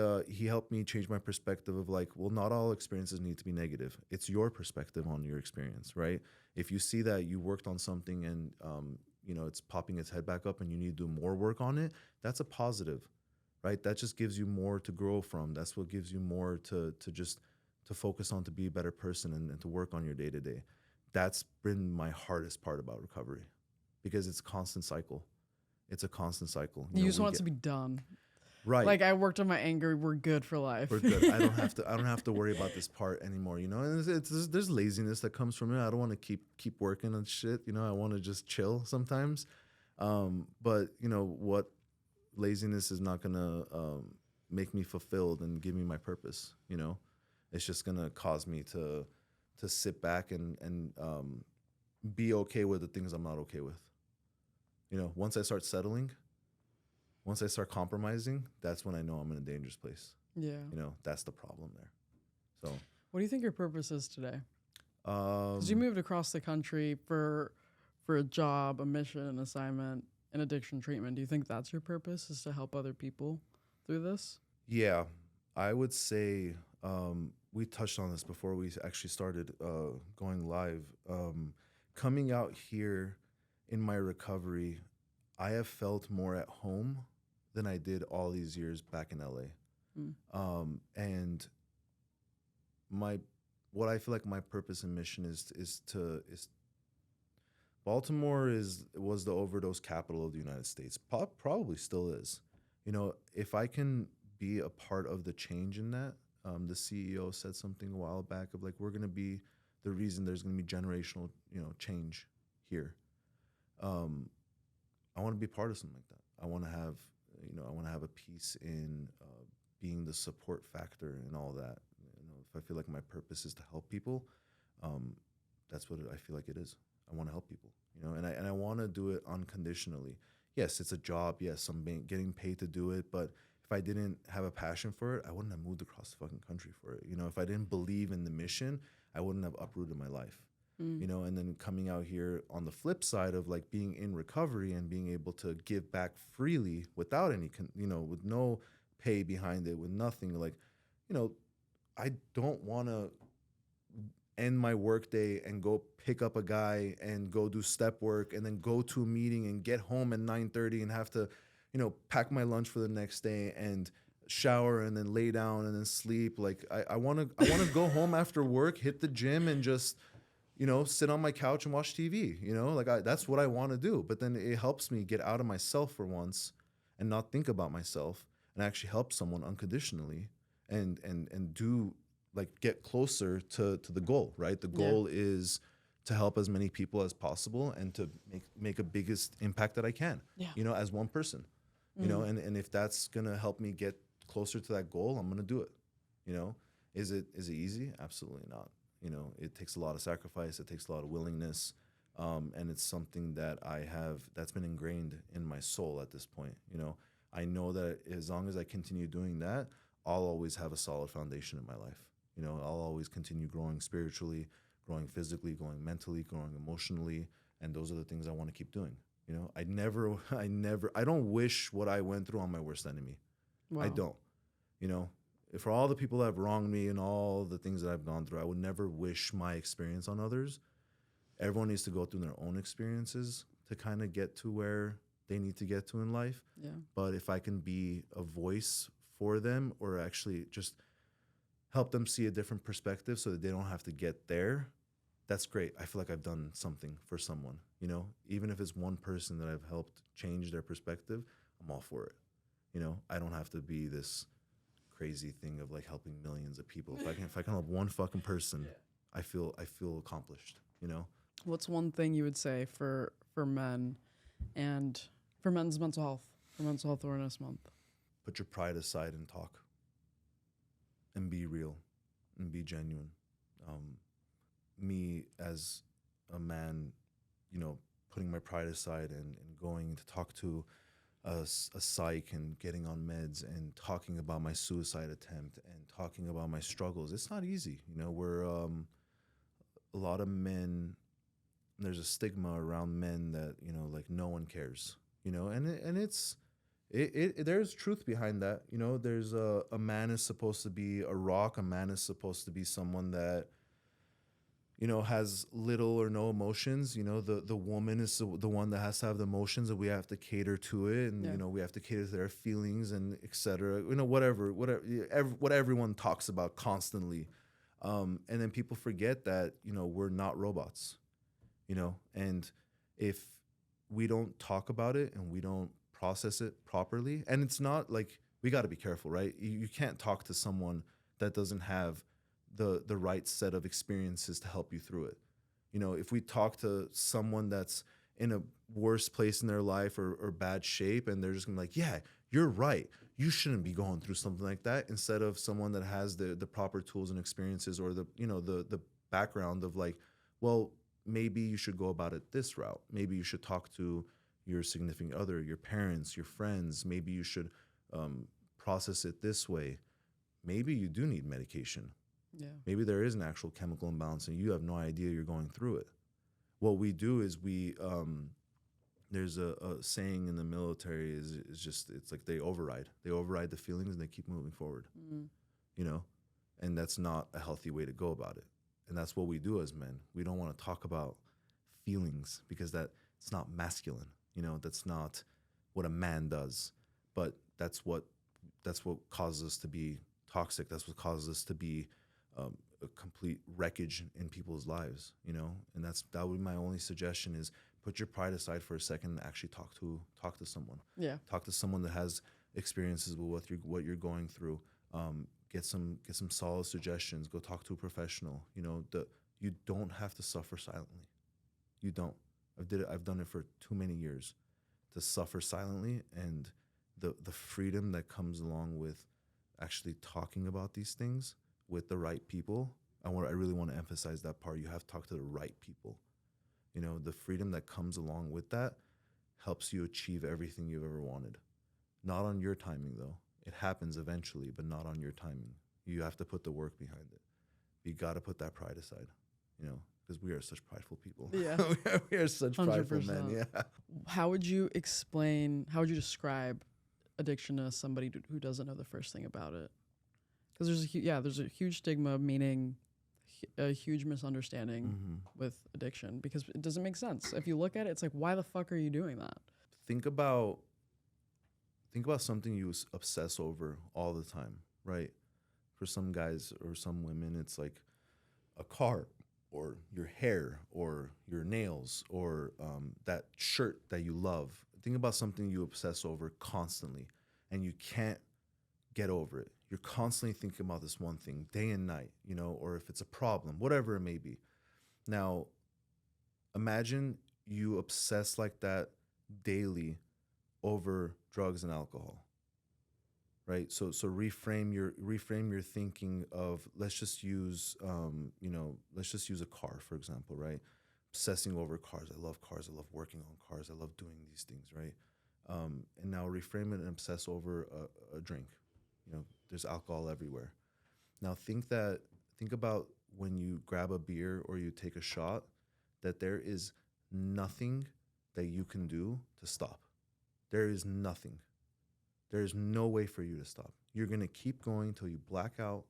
helped me change my perspective of like, well, not all experiences need to be negative. It's your perspective on your experience, right? If you see that you worked on something and, you know, it's popping its head back up and you need to do more work on it, that's a positive, right? That just gives you more to grow from. That's what gives you more to focus on, to be a better person and to work on your day to day. That's been my hardest part about recovery, because it's a constant cycle. It's a constant cycle. You just want it to be done. Right. Like, I worked on my anger. We're good for life. We're good. I don't have to worry about this part anymore. You know, and there's laziness that comes from it. I don't want to keep working on shit. You know, I want to just chill sometimes. But you know what, laziness is not gonna make me fulfilled and give me my purpose. You know, it's just gonna cause me to sit back and be okay with the things I'm not okay with. You know, once I start settling, once I start compromising, that's when I know I'm in a dangerous place. Yeah. You know, that's the problem there. So, what do you think your purpose is today? Because you moved across the country for a job, a mission, an assignment, an addiction treatment. Do you think that's your purpose, is to help other people through this? Yeah, I would say we touched on this before we actually started going live. Coming out here in my recovery, I have felt more at home than I did all these years back in LA. And what I feel like my purpose and mission is Baltimore was the overdose capital of the United States. Probably still is. You know, if I can be a part of the change in that, the CEO said something a while back of like, we're going to be the reason there's going to be generational, you know, change here. I want to be part of something like that. I want to have a piece in being the support factor and all that. You know, if I feel like my purpose is to help people, that's what I feel like it is. I want to help people, you know, and I want to do it unconditionally. Yes, it's a job. Yes, I'm getting paid to do it. But if I didn't have a passion for it, I wouldn't have moved across the fucking country for it. You know, if I didn't believe in the mission, I wouldn't have uprooted my life. You know, and then coming out here on the flip side of like being in recovery and being able to give back freely without any, you know, with no pay behind it, with nothing. Like, you know, I don't want to end my work day and go pick up a guy and go do step work and then go to a meeting and get home at 9:30 and have to, you know, pack my lunch for the next day and shower and then lay down and then sleep. Like I want to go home after work, hit the gym, and just, you know, sit on my couch and watch TV, you know, like that's what I want to do. But then it helps me get out of myself for once and not think about myself and actually help someone unconditionally and do, like, get closer to the goal, right? The goal is to help as many people as possible and to make a biggest impact that I can, you know, as one person, you know, and if that's going to help me get closer to that goal, I'm going to do it. You know, is it easy? Absolutely not. You know, it takes a lot of sacrifice. It takes a lot of willingness. And it's something that that's been ingrained in my soul at this point. You know, I know that as long as I continue doing that, I'll always have a solid foundation in my life. You know, I'll always continue growing spiritually, growing physically, growing mentally, growing emotionally, and those are the things I want to keep doing. You know, I don't wish what I went through on my worst enemy. Wow. I don't. You know, for all the people that have wronged me and all the things that I've gone through, I would never wish my experience on others. Everyone needs to go through their own experiences to kind of get to where they need to get to in life. Yeah. But if I can be a voice for them, or actually just help them see a different perspective so that they don't have to get there, that's great. I feel like I've done something for someone, you know, even if it's one person that I've helped change their perspective, I'm all for it. You know, I don't have to be this crazy thing of like helping millions of people. If I can help one fucking person, I feel accomplished, you know? What's one thing you would say for men and for men's mental health, for Mental Health Awareness Month? Put your pride aside and talk and be real and be genuine. Me as a man, you know, putting my pride aside and going to talk to a psych and getting on meds and talking about my suicide attempt and talking about my struggles. It's not easy. You know, we're a lot of men, there's a stigma around men that, you know, like no one cares, you know, and it's there's truth behind that. You know, there's a man is supposed to be a rock. A man is supposed to be someone that, you know, has little or no emotions. You know, the woman is the one that has to have the emotions, and we have to cater to it, and you know, we have to cater to their feelings and etc. You know, whatever what everyone talks about constantly, and then people forget that, you know, we're not robots, you know, and if we don't talk about it and we don't process it properly, and it's not like, we got to be careful, right? You can't talk to someone that doesn't have the right set of experiences to help you through it. You know, if we talk to someone that's in a worse place in their life or bad shape, and they're just gonna be like, yeah, you're right, you shouldn't be going through something like that, instead of someone that has the proper tools and experiences, or the, you know, the background of like, well, maybe you should go about it this route. Maybe you should talk to your significant other, your parents, your friends. Maybe you should process it this way. Maybe you do need medication. Yeah. Maybe there is an actual chemical imbalance and you have no idea you're going through it. What we do is there's a saying in the military is just, it's like they override the feelings and they keep moving forward, you know, and that's not a healthy way to go about it. And that's what we do as men. We don't want to talk about feelings because it's not masculine, you know, that's not what a man does, but that's what causes us to be toxic. That's what causes us to be a complete wreckage in people's lives, you know. And that would be my only suggestion, is put your pride aside for a second and actually talk to someone. Yeah. Talk to someone that has experiences with what you're going through. Get some solid suggestions. Go talk to a professional. You know, you don't have to suffer silently. You don't. I've done it for too many years to suffer silently, and the freedom that comes along with actually talking about these things with the right people. I really want to emphasize that part. You have to talk to the right people. You know, the freedom that comes along with that helps you achieve everything you've ever wanted. Not on your timing, though. It happens eventually, but not on your timing. You have to put the work behind it. You got to put that pride aside, you know, because we are such prideful people. Yeah. we are such 100%. Prideful men. Yeah. How would you describe addiction to somebody who doesn't know the first thing about it? Because there's a huge stigma, meaning a huge misunderstanding with addiction, because it doesn't make sense. If you look at it, it's like, why the fuck are you doing that? Think about something you obsess over all the time, right? For some guys or some women, it's like a car or your hair or your nails or that shirt that you love. Think about something you obsess over constantly and you can't get over it. You're constantly thinking about this one thing day and night, you know, or if it's a problem, whatever it may be. Now, imagine you obsess like that daily over drugs and alcohol, right? So reframe your thinking of, let's just use a car, for example, right? Obsessing over cars. I love cars. I love working on cars. I love doing these things, right? And now reframe it and obsess over a drink. You know, there's alcohol everywhere. Now think that think about when you grab a beer or you take a shot, that there is nothing that you can do to stop. There is nothing. There is no way for you to stop. You're going to keep going till you black out,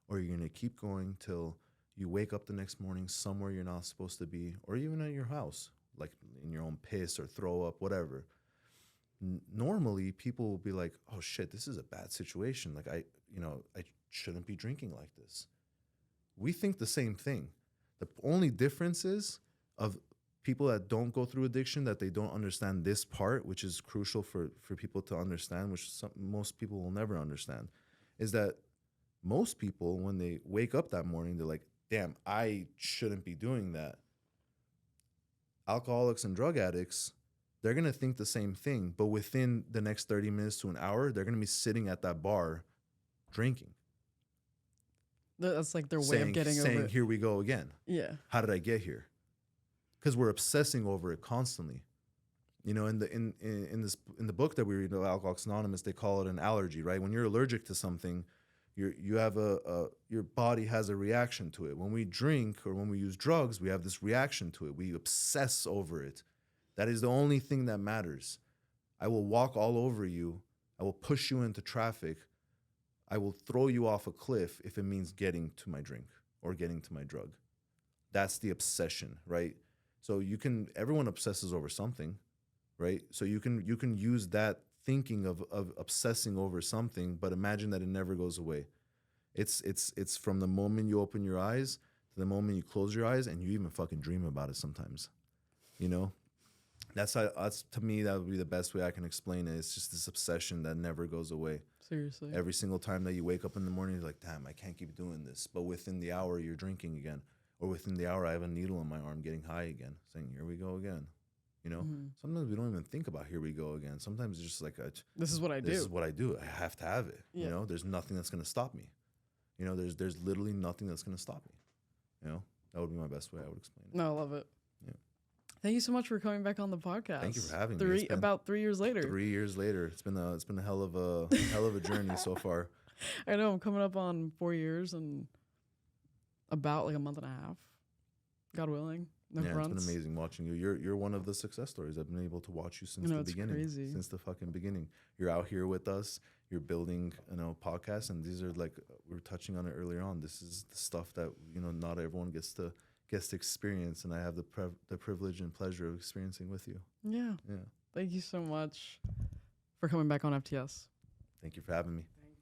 or you're going to keep going till you wake up the next morning somewhere you're not supposed to be, or even at your house, like in your own piss or throw up, whatever. Normally, people will be like, oh shit, this is a bad situation. Like I shouldn't be drinking like this. We think the same thing. The only difference is of people that don't go through addiction, that they don't understand this part, which is crucial for people to understand, which most people will never understand, is that most people, when they wake up that morning, they're like, damn, I shouldn't be doing that. Alcoholics and drug addicts, they're going to think the same thing, but within the next 30 minutes to an hour, they're going to be sitting at that bar drinking. That's like their way of getting over saying, it. here we go again. Yeah. How did I get here? Because we're obsessing over it constantly. You know, in the book that we read, Alcoholics Anonymous, they call it an allergy, right? When you're allergic to something, you have your body has a reaction to it. When we drink or when we use drugs, we have this reaction to it. We obsess over it. That is the only thing that matters. I will walk all over you. I will push you into traffic. I will throw you off a cliff if it means getting to my drink or getting to my drug. That's the obsession, right? So everyone obsesses over something, right? So you can use that thinking of obsessing over something, but imagine that it never goes away. It's from the moment you open your eyes to the moment you close your eyes, and you even fucking dream about it sometimes. You know? That's to me, that would be the best way I can explain it. It's just this obsession that never goes away. Seriously. Every single time that you wake up in the morning, you're like, damn, I can't keep doing this. But within the hour, you're drinking again. Or within the hour, I have a needle in my arm getting high again, saying, here we go again. You know, Sometimes we don't even think about here we go again. Sometimes it's just like, this is what I do. This is what I do. I have to have it. Yeah. You know, there's nothing that's going to stop me. You know, there's literally nothing that's going to stop me. You know, that would be my best way I would explain it. No, I love it. Yeah. Thank you so much for coming back on the podcast. Thank you for having me. About 3 years later. 3 years later. It's been a hell of a journey so far. I know, I'm coming up on 4 years and about like a month and a half. God willing. No fronts. It's been amazing watching you. You're one of the success stories. I've been able to watch you since the beginning. Crazy. Since the fucking beginning. You're out here with us. You're building, podcasts, and these are like we were touching on it earlier on. This is the stuff that not everyone gets to experience, and I have the privilege and pleasure of experiencing with you. Yeah. Yeah. Thank you so much for coming back on FTS. Thank you for having me.